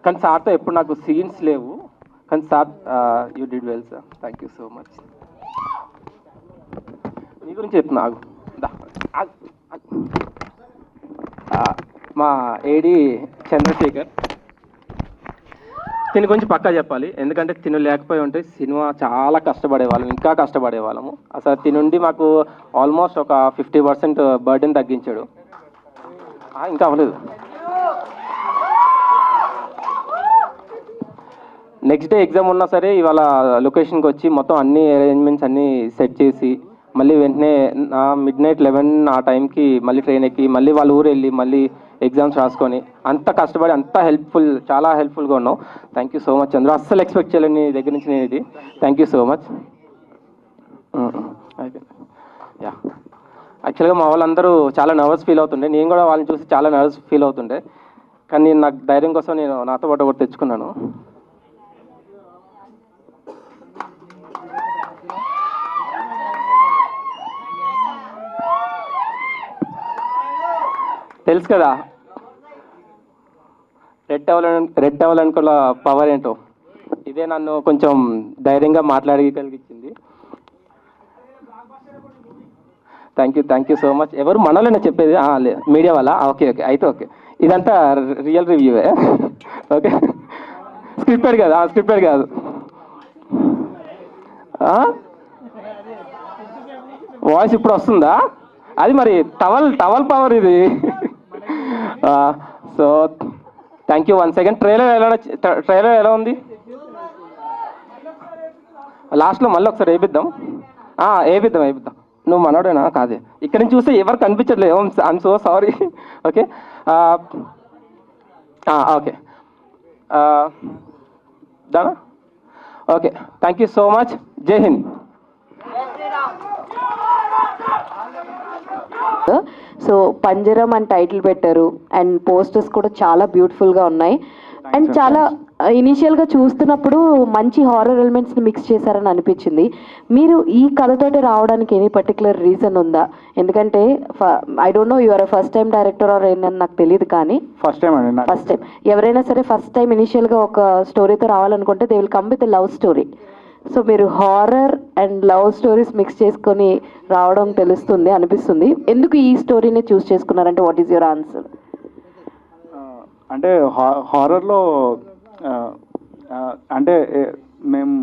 కానీ సార్తో ఎప్పుడు నాకు సీన్స్ లేవు, కానీ sir you did well sir, thank you so much. మీ గురించి చెప్తున్నా మా ఏడి చంద్రశేఖర్, దీని గురించి పక్కా చెప్పాలి. ఎందుకంటే తిను లేకపోయి ఉంటే సినిమా చాలా కష్టపడేవాళ్ళం, ఇంకా కష్టపడేవాళ్ళము. అసలు తినుండి మాకు ఆల్మోస్ట్ ఒక 50% బర్డెన్ తగ్గించాడు. ఇంకా అవ్వలేదు. నెక్స్ట్ డే ఎగ్జామ్ ఉన్నా సరే ఇవాళ లొకేషన్కి వచ్చి మొత్తం అన్ని అరేంజ్మెంట్స్ అన్నీ సెట్ చేసి మళ్ళీ వెంటనే midnight 11 ఆ టైంకి మళ్ళీ ట్రైన్ ఎక్కి మళ్ళీ వాళ్ళ ఊరు వెళ్ళి మళ్ళీ ఎగ్జామ్స్ రాసుకొని అంత కష్టపడి అంత చాలా హెల్ప్ఫుల్గా ఉన్నావు. థ్యాంక్ యూ సో మచ్ చంద్ర. అస్సలు ఎక్స్పెక్ట్ చేయలేను నీ దగ్గర నుంచి నేను ఇది. Thank you so much. Yeah యాక్చువల్గా మా వాళ్ళందరూ చాలా నర్వస్ ఫీల్ అవుతుండే, నేను కూడా వాళ్ళని చూసి చాలా నర్వస్ ఫీల్ అవుతుండే. కానీ నాకు ధైర్యం కోసం నేను నాతో పాటు ఒకటి తెచ్చుకున్నాను. తెలుసు కదా రెడ్ అవ్వాలనుకున్న పవర్ ఏంటో, ఇదే నన్ను కొంచెం ధైర్యంగా మాట్లాడగలిగించింది. Thank you so much. ఎవరు మనలోనే చెప్పేది? మీడియా వాళ్ళ? ఓకే అయితే ఓకే, ఇదంతా రియల్ రివ్యూవే. ఓకే, స్క్రిప్టెడ్ కాదు. వాయిస్ ఇప్పుడు వస్తుందా? అది మరి టవల్ పవర్ ఇది. So thank you once again. Trailer ఎలా ఉంది? లాస్ట్లో మళ్ళీ ఒకసారి వేపిద్దాం. వేపిద్దాం. నువ్వు మనోడేనా? కాదే, ఇక్కడ నుంచి చూస్తే ఎవరు కనిపించట్లేదు. I'm so sorry. Okay okay దానా? Okay, thank you so much. జై హింద్. సో పంజరం అని టైటిల్ పెట్టారు అండ్ పోస్టర్స్ కూడా చాలా బ్యూటిఫుల్గా ఉన్నాయి అండ్ చాలా ఇనీషియల్గా చూస్తున్నప్పుడు మంచి హారర్ ఎలిమెంట్స్ని మిక్స్ చేశారని అనిపించింది. మీరు ఈ కథతోటి రావడానికి ఎనీ పర్టికులర్ రీజన్ ఉందా? ఎందుకంటే I don't know your first time director or ఏంటని నాకు తెలియదు, కానీ ఫస్ట్ టైం అండి. ఫస్ట్ టైం ఎవరైనా సరే ఫస్ట్ టైం ఇనీషియల్గా ఒక స్టోరీతో రావాలనుకుంటే they will come with love story. So మీరు horror and love stories mix చేసుకొని రావడం అనిపిస్తుంది. ఎందుకు ఈ స్టోరీని చూస్ చేసుకున్నారంటే వాట్ ఈస్ యువర్ ఆన్సర్? అంటే హారర్లో అంటే మేము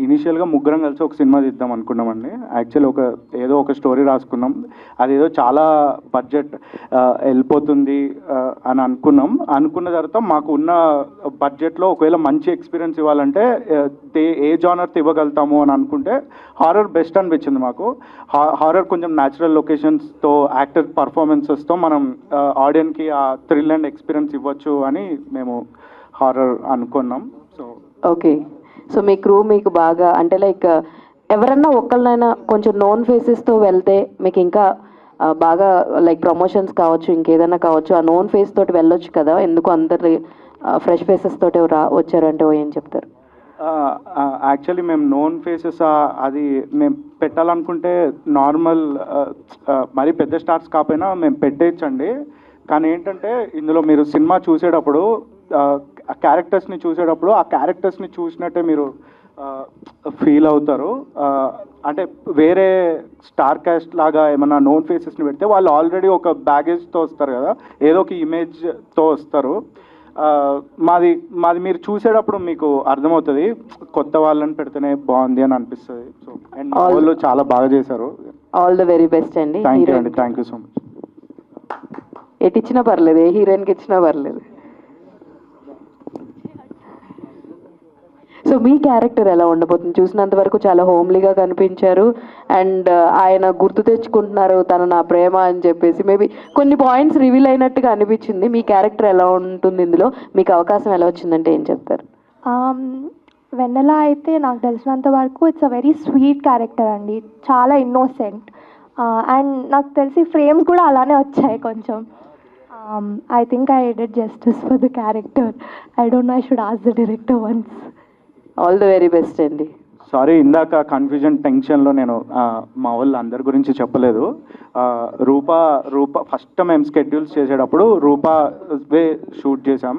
ఇనీషియల్గా ముగ్గురం కలిసి ఒక సినిమా తీద్దాం అనుకున్నామండి. యాక్చువల్లీ ఏదో ఒక స్టోరీ రాసుకున్నాం, అదేదో చాలా బడ్జెట్ వెళ్ళిపోతుంది అని అనుకున్న తర్వాత మాకు ఉన్న బడ్జెట్లో ఒకవేళ మంచి ఎక్స్పీరియన్స్ ఇవ్వాలంటే ఏ జానర్ ఇవ్వగలుగుతాము అని అనుకుంటే హారర్ బెస్ట్ అనిపించింది మాకు. హారర్ కొంచెం న్యాచురల్ లొకేషన్స్తో యాక్టర్ పర్ఫార్మెన్సెస్తో మనం ఆడియన్స్కి ఆ థ్రిల్ అండ్ ఎక్స్పీరియన్స్ ఇవ్వచ్చు అని మేము హారర్ అనుకున్నాం. సో ఓకే, సో మీ క్రూ మీకు బాగా అంటే లైక్ ఎవరన్నా ఒకళ్ళనైనా కొంచెం నోన్ ఫేసెస్తో వెళ్తే మీకు ఇంకా బాగా లైక్ ప్రమోషన్స్ కావచ్చు, ఇంకేదైనా కావచ్చు, ఆ నోన్ ఫేస్ తోటి వెళ్ళొచ్చు కదా, ఎందుకు అందరు ఫ్రెష్ ఫేసెస్ తోటి వచ్చారంటే ఏం చెప్తారు? యాక్చువల్లీ మేము నోన్ ఫేసెస్ అది మేము పెట్టాలనుకుంటే నార్మల్ మరీ పెద్ద స్టార్స్ కాకపోయినా మేము పెట్టేయచ్చండి. కానీ ఏంటంటే ఇందులో మీరు సినిమా చూసేటప్పుడు ఆ క్యారెక్టర్స్ని చూసినట్టే మీరు ఫీల్ అవుతారు. అంటే వేరే స్టార్ కాస్ట్ లాగా ఏమన్నా నోన్ ఫేసెస్ని పెడితే వాళ్ళు ఆల్రెడీ ఒక బ్యాగేజ్తో వస్తారు కదా, ఏదో ఒక ఇమేజ్తో వస్తారు. మాది మీరు చూసేటప్పుడు మీకు అర్థమవుతుంది, కొత్త వాళ్ళని పెడితేనే బాగుంది అని అనిపిస్తుంది. సో అండ్ వాళ్ళు చాలా బాగా చేశారు. ఆల్ ద వెరీ బెస్ట్ అండి. Thank you so much. ఎటు ఇచ్చినా పర్లేదు, ఏ హీరోయిన్కి ఇచ్చినా పర్లేదు. సో మీ క్యారెక్టర్ ఎలా ఉండబోతుంది? చూసినంత వరకు చాలా హోమ్లీగా కనిపించారు అండ్ ఆయన గుర్తు తెచ్చుకుంటున్నారు తన నా ప్రేమ అని చెప్పేసి. మేబీ కొన్ని పాయింట్స్ రివీల్ అయినట్టుగా అనిపించింది. మీ క్యారెక్టర్ ఎలా ఉంటుంది ఇందులో? మీకు అవకాశం ఎలా వచ్చిందంటే ఏం చెప్తారు? వెన్నెల అయితే నాకు తెలిసినంత వరకు it's a very sweet character అండి, చాలా ఇన్నోసెంట్. అండ్ నాకు తెలిసి ఫ్రేమ్స్ కూడా అలానే వచ్చాయి కొంచెం. I think I did justice for the character. I don't no, I should ask the director once. All the very best అండి. సారీ, ఇందాక కన్ఫ్యూజన్ టెన్షన్లో నేను మా వాళ్ళు అందరి గురించి చెప్పలేదు. రూపా ఫస్ట్ మేము స్కెడ్యూల్స్ చేసేటప్పుడు రూపా వే షూట్ చేసాం.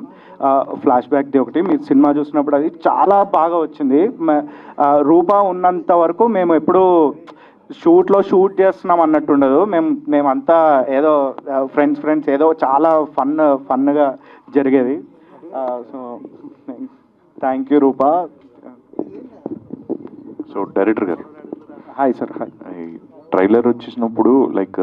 ఫ్లాష్ బ్యాక్ది ఒకటి మీరు సినిమా చూసినప్పుడు అది చాలా బాగా వచ్చింది. రూపా ఉన్నంత వరకు మేము ఎప్పుడూ షూట్ చేస్తున్నాం అన్నట్టు ఉండదు. మేమంతా ఏదో ఫ్రెండ్స్ ఏదో చాలా ఫన్గా జరిగేది. So thank you Rupa. So director గారు, హాయ్ సార్. హాయ్. ట్రైలర్ వచ్చేసినప్పుడు లైక్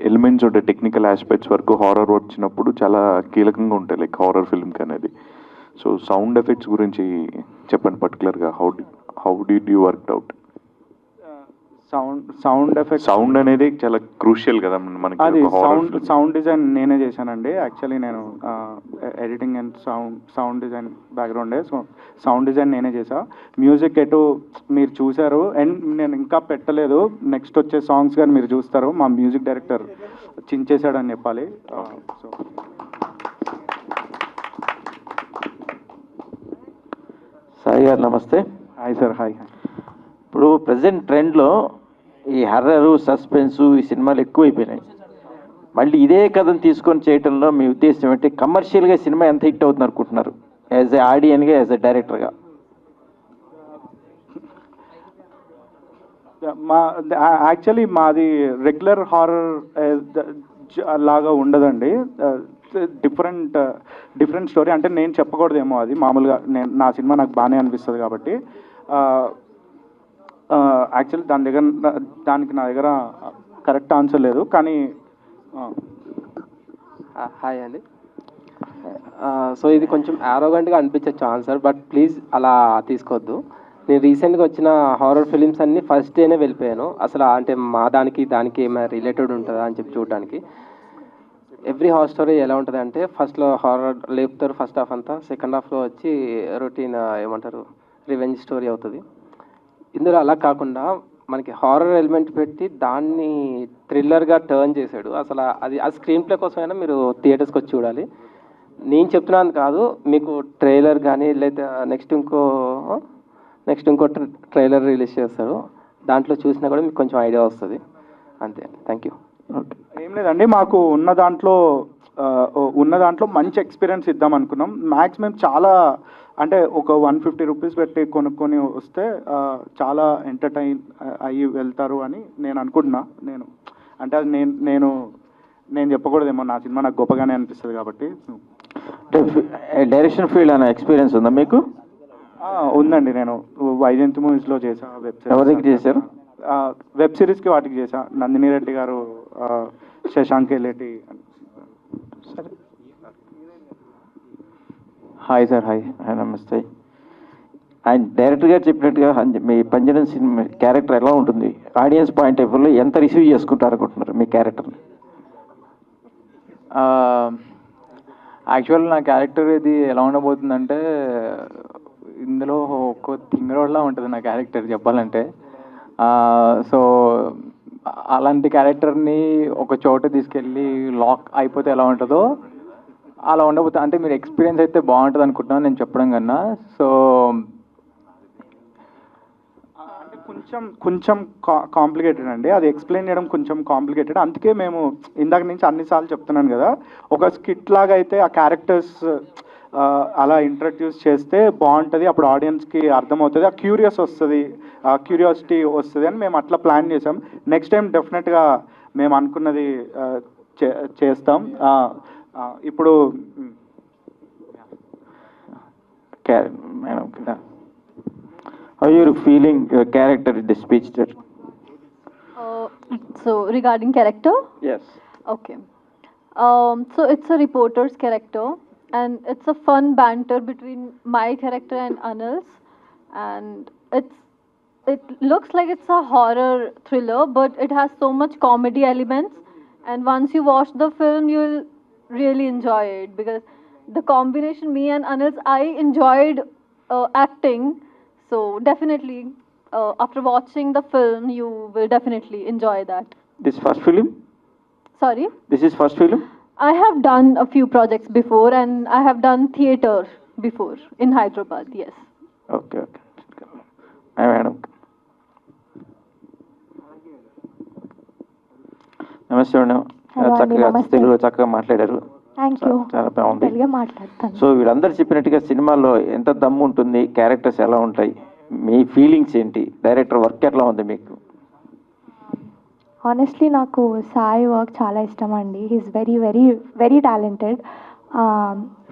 ఎలిమెంట్స్ ఉంటాయి, టెక్నికల్ ఆస్పెక్ట్స్ వరకు హారర్ వచ్చినప్పుడు చాలా కీలకంగా ఉంటాయి లైక్ హారర్ ఫిల్మ్కి అనేది. సో సౌండ్ ఎఫెక్ట్స్ గురించి చెప్పండి పర్టికులర్గా. How did you work out? Sound effect, sound అనేది చాలా క్రూషియల్ కదా మనకి. అది సౌండ్ డిజైన్ నేనే చేశానండి. యాక్చువల్లీ నేను ఎడిటింగ్ అండ్ సౌండ్ డిజైన్ బ్యాక్గ్రౌండే. సో సౌండ్ డిజైన్ నేనే చేసా. మ్యూజిక్ ఎటు మీరు చూశారు అండ్ నేను ఇంకా పెట్టలేదు, నెక్స్ట్ వచ్చే సాంగ్స్ కానీ మీరు చూస్తారు. మా మ్యూజిక్ డైరెక్టర్ చించేశాడని చెప్పాలి. సో సాయి గారు నమస్తే. Hi sir. హాయ్. ఇప్పుడు ప్రజెంట్ ట్రెండ్లో ఈ హర్రరు, సస్పెన్సు ఈ సినిమాలు ఎక్కువైపోయినాయి. మళ్ళీ ఇదే కథను తీసుకొని చేయటంలో మీ ఉద్దేశం ఏంటి? కమర్షియల్గా సినిమా ఎంత హిట్ అవుతుంది అనుకుంటున్నారు యాజ్ ఎ ఆడియన్గా, యాజ్ ఎ డైరెక్టర్గా? యాక్చువల్లీ మాది రెగ్యులర్ హారర్ లాగా ఉండదండి. Different story. అంటే నేను చెప్పకూడదేమో, అది మామూలుగా నా సినిమా నాకు బాగానే అనిపిస్తుంది కాబట్టి. యాక్చువల్లీ దానికి నా దగ్గర కరెక్ట్ ఆన్సర్ లేదు. కానీ హాయ్ అండి. సో ఇది కొంచెం యారోగెంట్గా అనిపించచ్చు ఆన్సర్, బట్ ప్లీజ్ అలా తీసుకోవద్దు. నేను రీసెంట్గా వచ్చిన హారర్ ఫిలిమ్స్ అన్నీ ఫస్ట్ డేనే వెళ్ళిపోయాను. అసలు అంటే మా దానికి ఏమైనా రిలేటెడ్ ఉంటుందా అని చెప్పి చూడడానికి. ఎవ్రీ హారర్ స్టోరీ ఎలా ఉంటుంది అంటే ఫస్ట్లో హారర్ లేపుతారు ఫస్ట్ హాఫ్ అంతా, సెకండ్ హాఫ్లో వచ్చి రొటీన్ ఏమంటారు రివెంజ్ స్టోరీ అవుతుంది. ఇందులో అలా కాకుండా మనకి హారర్ ఎలిమెంట్ పెట్టి దాన్ని థ్రిల్లర్గా టర్న్ చేశాడు. అసలు అది ఆ స్క్రీన్ ప్లే కోసమైనా మీరు థియేటర్స్కి వచ్చి చూడాలి. నేను చెప్తున్నాను కాదు, మీకు ట్రైలర్ కానీ లేదా నెక్స్ట్ ఇంకో ట్రైలర్ రిలీజ్ చేస్తారు, దాంట్లో చూసినా కూడా మీకు కొంచెం ఐడియా వస్తుంది. అంతే, థ్యాంక్ యూ. ఏం లేదండి, మాకు ఉన్న దాంట్లో మంచి ఎక్స్పీరియన్స్ ఇద్దాం అనుకున్నాం. మ్యాక్సిమం చాలా అంటే ఒక 150 రూపీస్ పెట్టి కొనుక్కొని వస్తే చాలా ఎంటర్టైన్ అయ్యి వెళ్తారు అని నేను అనుకుంటున్నా. అంటే అది నేను చెప్పకూడదేమో, నా సినిమా నాకు గొప్పగానే అనిపిస్తుంది కాబట్టి. డైరెక్షన్ ఫీల్డ్ అనే ఎక్స్పీరియన్స్ ఉందా మీకు? ఉందండి, నేను వైజయంతి మూవీస్లో చేసా, వెబ్ సిరీస్. ఎవరి దగ్గర చేశారు? వెబ్ సిరీస్కి వాటికి చేసా. నందిని రెడ్డి గారు, శశాంక్ ఎల్లేటి. సరే, హాయ్ సార్. హాయ్ నమస్తే. ఆయన డైరెక్టర్ గారు చెప్పినట్టుగా మీ పంజరం సినిమా క్యారెక్టర్ ఎలా ఉంటుంది? ఆడియన్స్ పాయింట్ ఆఫ్ వ్యూలో ఎంత రిసీవ్ చేసుకుంటారు అనుకుంటున్నారు మీ క్యారెక్టర్ని? యాక్చువల్ నా క్యారెక్టర్ ఇది ఎలా ఉండబోతుందంటే, ఇందులో ఒక తింగరోడ్లా ఉంటుంది నా క్యారెక్టర్ చెప్పాలంటే. సో అలాంటి క్యారెక్టర్ని ఒక చోట తీసుకెళ్ళి లాక్ అయిపోతే ఎలా ఉంటుందో అలా ఉండబోతుంది. అంటే మీరు ఎక్స్పీరియన్స్ అయితే బాగుంటుంది అనుకుంటున్నాను నేను చెప్పడం కన్నా. సో అంటే కొంచెం కాంప్లికేటెడ్ అండి, అది ఎక్స్ప్లెయిన్ చేయడం కొంచెం కాంప్లికేటెడ్. అందుకే మేము ఇందాక నుంచి అన్నిసార్లు చెప్తున్నాను కదా, ఒక స్కిట్ లాగా అయితే ఆ క్యారెక్టర్స్ అలా ఇంట్రడ్యూస్ చేస్తే బాగుంటుంది, అప్పుడు ఆడియన్స్కి అర్థమవుతుంది, ఆ క్యూరియాసిటీ వస్తుంది అని మేము అట్లా ప్లాన్ చేసాం. నెక్స్ట్ టైం డెఫినెట్గా మేము అనుకున్నది చేస్తాం. ఇప్పుడు madam, how you feeling your character in the speech there? So regarding character? Yes. Okay. So it's a reporter's character, and it's a fun banter between my character and Anil's, and it looks like it's a horror thriller, but it has so much comedy elements, and once you watch the film you'll really enjoy it, because the combination, me and Anil's, I enjoyed acting. So definitely after watching the film you will definitely enjoy that. This first film? Sorry? This is first film? I have done a few projects before, and I have done theater before in Hyderabad, yes. Okay. Madam. నమస్తే madam, తెలుగులో చక్కగా మాట్లాడారు. చాలా బాగుంది. So వీళ్ళందరూ చెప్పినట్టుగా సినిమాలో ఎంత దమ్ము ఉంటుంది, క్యారెక్టర్స్ ఎలా ఉంటాయి, మీ ఫీలింగ్స్ ఏంటి, డైరెక్టర్ వర్క్ ఎట్లా ఉంది మీకు? ఆనెస్ట్లీ నాకు సాయి వర్క్ చాలా ఇష్టం అండి. He's very very very talented.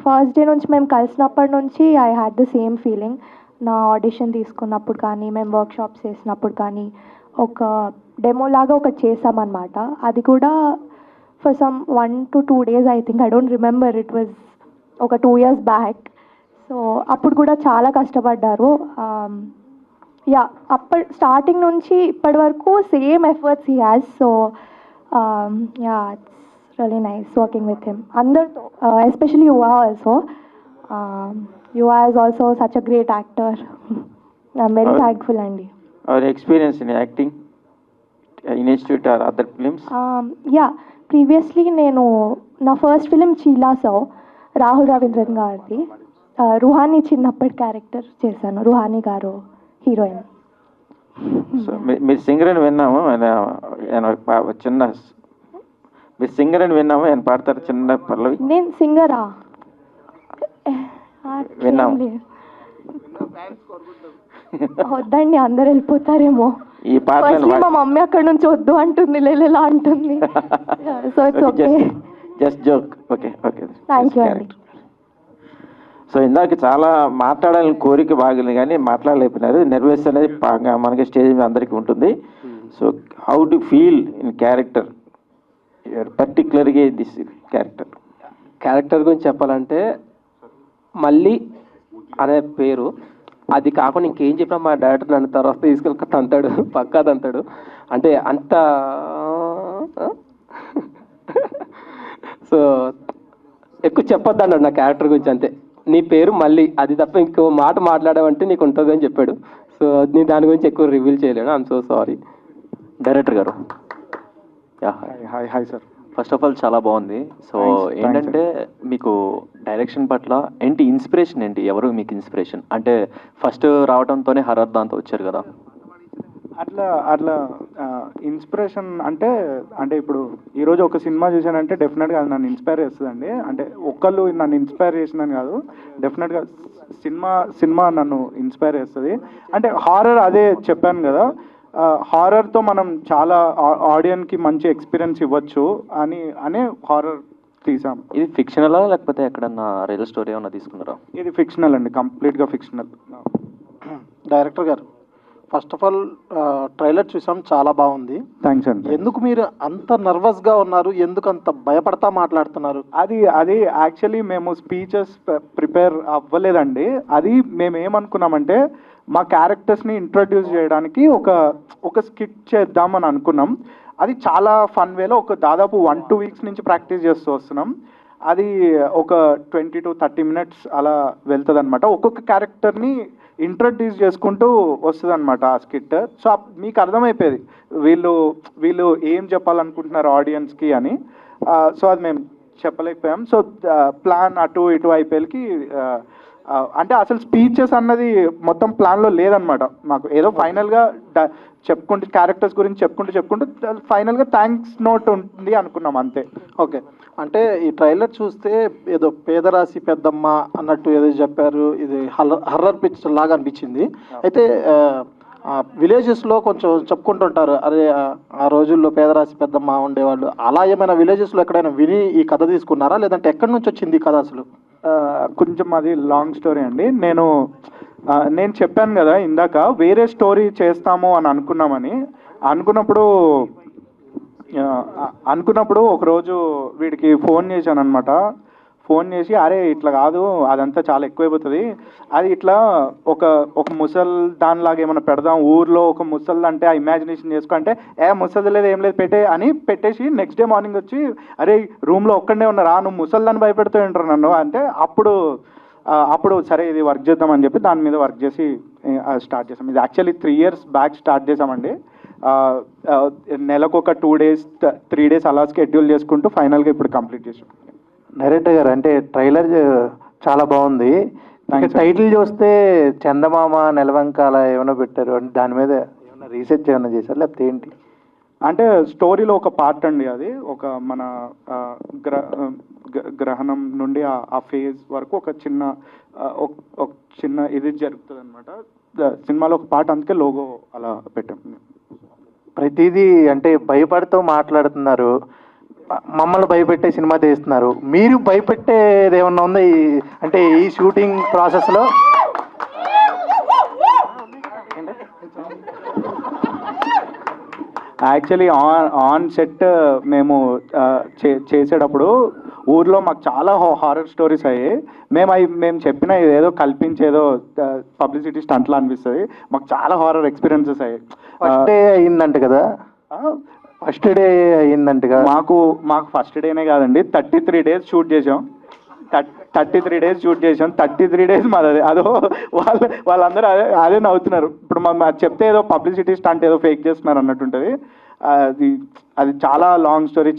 First day నుంచి మేము కలిసినప్పటి నుంచి I had the same feeling. నా ఆడిషన్ తీసుకున్నప్పుడు కానీ, మేము వర్క్షాప్స్ చేసినప్పుడు కానీ, ఒక డెమో లాగా ఒకటి చేసామన్నమాట. అది కూడా for some 1 to 2 days, I think, I don't remember, it was ఒక 2 years బ్యాక్. సో అప్పుడు కూడా చాలా కష్టపడ్డారు. స్టార్టింగ్ నుంచి ఇప్పటి వరకు same efforts he has. So it's really nice working with him. అందరితో, especially Yuva also. Yuva is also such a great actor. I'm very thankful అండి. Our experience in acting institute or other films? Previously నేను నా first film Chi La Sow, Rahul Ravindran గారిది. రుహానీ చిన్నప్పటి character చేశాను, రుహానీ గారు heroine. So మీరు singer అని విన్నాము, చిన్న మీరు సింగర్ అని విన్నాము, ఆయన పాడతారు చిన్న పల్లవి? నేను సింగరా? విన్నాము. వద్దండి, అందరు వెళ్ళిపోతారేమో. ఈ పాటలు మా మమ్మీ అక్కడ నుంచి వద్దు అంటుంది, లేలా అంటుంది. So it's okay, just joke. Okay. Thank you అండి. సో ఇందాక చాలా మాట్లాడాలని కోరిక బాగుంది కానీ మాట్లాడలేకపోయినారు. నెర్వస్ అనేది మనకి స్టేజ్ మీద అందరికీ ఉంటుంది. So how do feel in character, పర్టికులర్గా దిస్ క్యారెక్టర్ గురించి చెప్పాలంటే, మళ్ళీ అనే పేరు అది కాకుండా ఇంకేం చెప్పినా మా డైరెక్టర్ నన్ను తర్వాత తీసుకెళ్ళి తంతాడు, పక్కా తంతాడు. అంటే అంత సో ఎక్కువ చెప్పొద్దు అన్నాడు నా క్యారెక్టర్ గురించి. అంతే, నీ పేరు మళ్ళీ, అది తప్ప ఇంకో మాట మాట్లాడావంటే నీకు ఉంటుంది అని చెప్పాడు. సో నేను దాని గురించి ఎక్కువ రివీల్ చేయలేను. I'm so sorry. డైరెక్టర్ గారు, hi hi sir. First of all చాలా బాగుంది. సో ఏంటంటే మీకు డైరెక్షన్ పట్ల ఏంటి ఇన్స్పిరేషన్, ఏంటి ఎవరు మీకు ఇన్స్పిరేషన్? అంటే ఫస్ట్ రావడంతోనే హర్రర్ దాంతో వచ్చారు కదా. అట్లా ఇన్స్పిరేషన్ అంటే ఇప్పుడు ఈరోజు ఒక సినిమా చూశానంటే డెఫినెట్గా అది నన్ను ఇన్స్పైర్ చేస్తుందండి. అంటే ఒక్కళ్ళు నన్ను ఇన్స్పైర్ చేసిందని కాదు, డెఫినెట్గా సినిమా నన్ను ఇన్స్పైర్ చేస్తుంది. అంటే హారర్, అదే చెప్పాను కదా, హారర్తో మనం చాలా ఆడియన్స్కి మంచి ఎక్స్పీరియన్స్ ఇవ్వచ్చు అనే హారర్ తీసాం. ఇది ఫిక్షనలా లేకపోతే ఎక్కడన్నా రియల్ స్టోరీ ఏమన్నా తీసుకున్నారా? ఇది ఫిక్షనల్ అండి, కంప్లీట్గా ఫిక్షనల్. డైరెక్టర్ గారు, ఫస్ట్ ఆఫ్ ఆల్ ట్రైలర్ చూసాం, చాలా బాగుంది. థ్యాంక్స్ అండి. ఎందుకు మీరు అంత నర్వస్గా ఉన్నారు? ఎందుకు అంత భయపడతా మాట్లాడుతున్నారు? అది యాక్చువల్లీ మేము స్పీచెస్ ప్రిపేర్ అవ్వలేదండి. అది మేము ఏమనుకున్నామంటే మా క్యారెక్టర్స్ని ఇంట్రడ్యూస్ చేయడానికి ఒక స్కిట్ చేద్దామని అనుకున్నాం. అది చాలా ఫన్ వేలో దాదాపు 1-2 వీక్స్ నుంచి ప్రాక్టీస్ చేస్తూ వస్తున్నాం. అది ఒక 20 to 30 minutes అలా వెళ్తుంది అనమాట. ఒక్కొక్క క్యారెక్టర్ని ఇంట్రడ్యూస్ చేసుకుంటూ వస్తుంది అనమాట ఆ స్కిట్. సో మీకు అర్థమైపోయేది వీళ్ళు ఏం చెప్పాలనుకుంటున్నారు ఆడియన్స్కి అని. సో అది మేము చెప్పలేకపోయాం. సో ప్లాన్ అటు ఇటు అయిపోయేకి అంటే అసలు స్పీచెస్ అన్నది మొత్తం ప్లాన్లో లేదనమాట. మాకు ఏదో ఫైనల్గా చెప్పుకుంటూ క్యారెక్టర్స్ గురించి చెప్పుకుంటూ ఫైనల్గా థ్యాంక్స్ నోట్ ఉంటుంది అనుకున్నాం, అంతే. ఓకే, అంటే ఈ ట్రైలర్ చూస్తే ఏదో పేదరాశి పెద్దమ్మ అన్నట్టు ఏదో చెప్పారు, ఇది హర్రర్ పిక్చర్ లాగా అనిపించింది. అయితే విలేజెస్లో కొంచెం చెప్పుకుంటుంటారు, అరే ఆ రోజుల్లో పేదరాశి పెద్దమ్మ ఉండేవాళ్ళు, అలా ఏమైనా విలేజెస్లో ఎక్కడైనా విని ఈ కథ తీసుకున్నారా, లేదంటే ఎక్కడి నుంచి వచ్చింది ఈ కథ అసలు? కొంచెం అది లాంగ్ స్టోరీ అండి. నేను చెప్పాను కదా ఇందాక, వేరే స్టోరీ చేస్తాము అని అనుకున్నప్పుడు ఒకరోజు వీడికి ఫోన్ చేశాను అనమాట. ఫోన్ చేసి, అరే ఇట్లా కాదు, అదంతా చాలా ఎక్కువైపోతుంది, అది ఇట్లా ఒక ముసల్ దానిలాగా ఏమైనా పెడదాం ఊర్లో, ఒక ముసల్ అంటే ఆ ఇమాజినేషన్ చేసుకో అంటే, ముసలి లేదు ఏం లేదు పెట్టేసి నెక్స్ట్ డే మార్నింగ్ వచ్చి, అరే రూమ్లో ఒక్కడే ఉన్నారా, నువ్వు ముసల్దాన్ని భయపెడుతూ ఉంటారు నన్ను అంటే, అప్పుడు సరే ఇది వర్క్ చేద్దామని చెప్పి దాని మీద వర్క్ చేసి స్టార్ట్ చేసాం. ఇది యాక్చువల్లీ 3 years బ్యాక్ స్టార్ట్ చేసామండి. నెలకు ఒక 2 days 3 days అలా షెడ్యూల్ చేసుకుంటూ ఫైనల్గా ఇప్పుడు కంప్లీట్ చేసాం. డైరెక్టర్ గారు, అంటే ట్రైలర్ చాలా బాగుంది. టైటిల్ చూస్తే చందమామ నెలవంకాల ఏమైనా పెట్టారు, అంటే దాని మీద ఏమైనా రీసెర్చ్ ఏమైనా చేశారు లేకపోతే ఏంటి? అంటే స్టోరీలో ఒక పార్ట్ అండి, అది ఒక మన గ్రహణం నుండి ఆ ఫేజ్ వరకు ఒక చిన్న ఇది జరుగుతుంది అనమాట సినిమాలో ఒక పార్ట్, అందుకే లోగో అలా పెట్టాం. ప్రతిదీ అంటే భయపడుతూ మాట్లాడుతున్నారు, మమ్మల్ని భయపెట్టే సినిమా తీస్తున్నారు. మీరు భయపెట్టేది ఏమన్నా ఉందా అంటే ఈ షూటింగ్ ప్రాసెస్లో? యాక్చువల్లీ ఆన్ సెట్ మేము చేసేటప్పుడు ఊర్లో మాకు చాలా హారర్ స్టోరీస్ అయ్యాయి. మేము చెప్పిన ఏదో కల్పించేదో పబ్లిసిటీ స్టంట్లా అనిపిస్తుంది. మాకు చాలా హారర్ ఎక్స్పీరియన్సెస్ అయ్యాయి. ఫస్ట్ డే అయిందంట కదా, ఫస్ట్ డే అయిందంటగా. మాకు ఫస్ట్ డేనే కాదండి, 33 days షూట్ చేసాం. 33 days షూట్ చేసాం. 33 days మాది అదో వాళ్ళందరూ అదే నవ్వుతున్నారు. ఇప్పుడు చెప్తే ఏదో పబ్లిసిటీ స్టంట్ ఏదో ఫేక్ చేస్తున్నారు అన్నట్టుంటుంది. అది చాలా లాంగ్ స్టోరీ,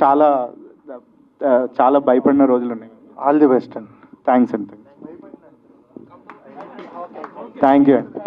చాలా భయపడిన రోజులు ఉన్నాయి. ఆల్ ది బెస్ట్ అండి. థ్యాంక్స్ అండి. థ్యాంక్ యూ అండి.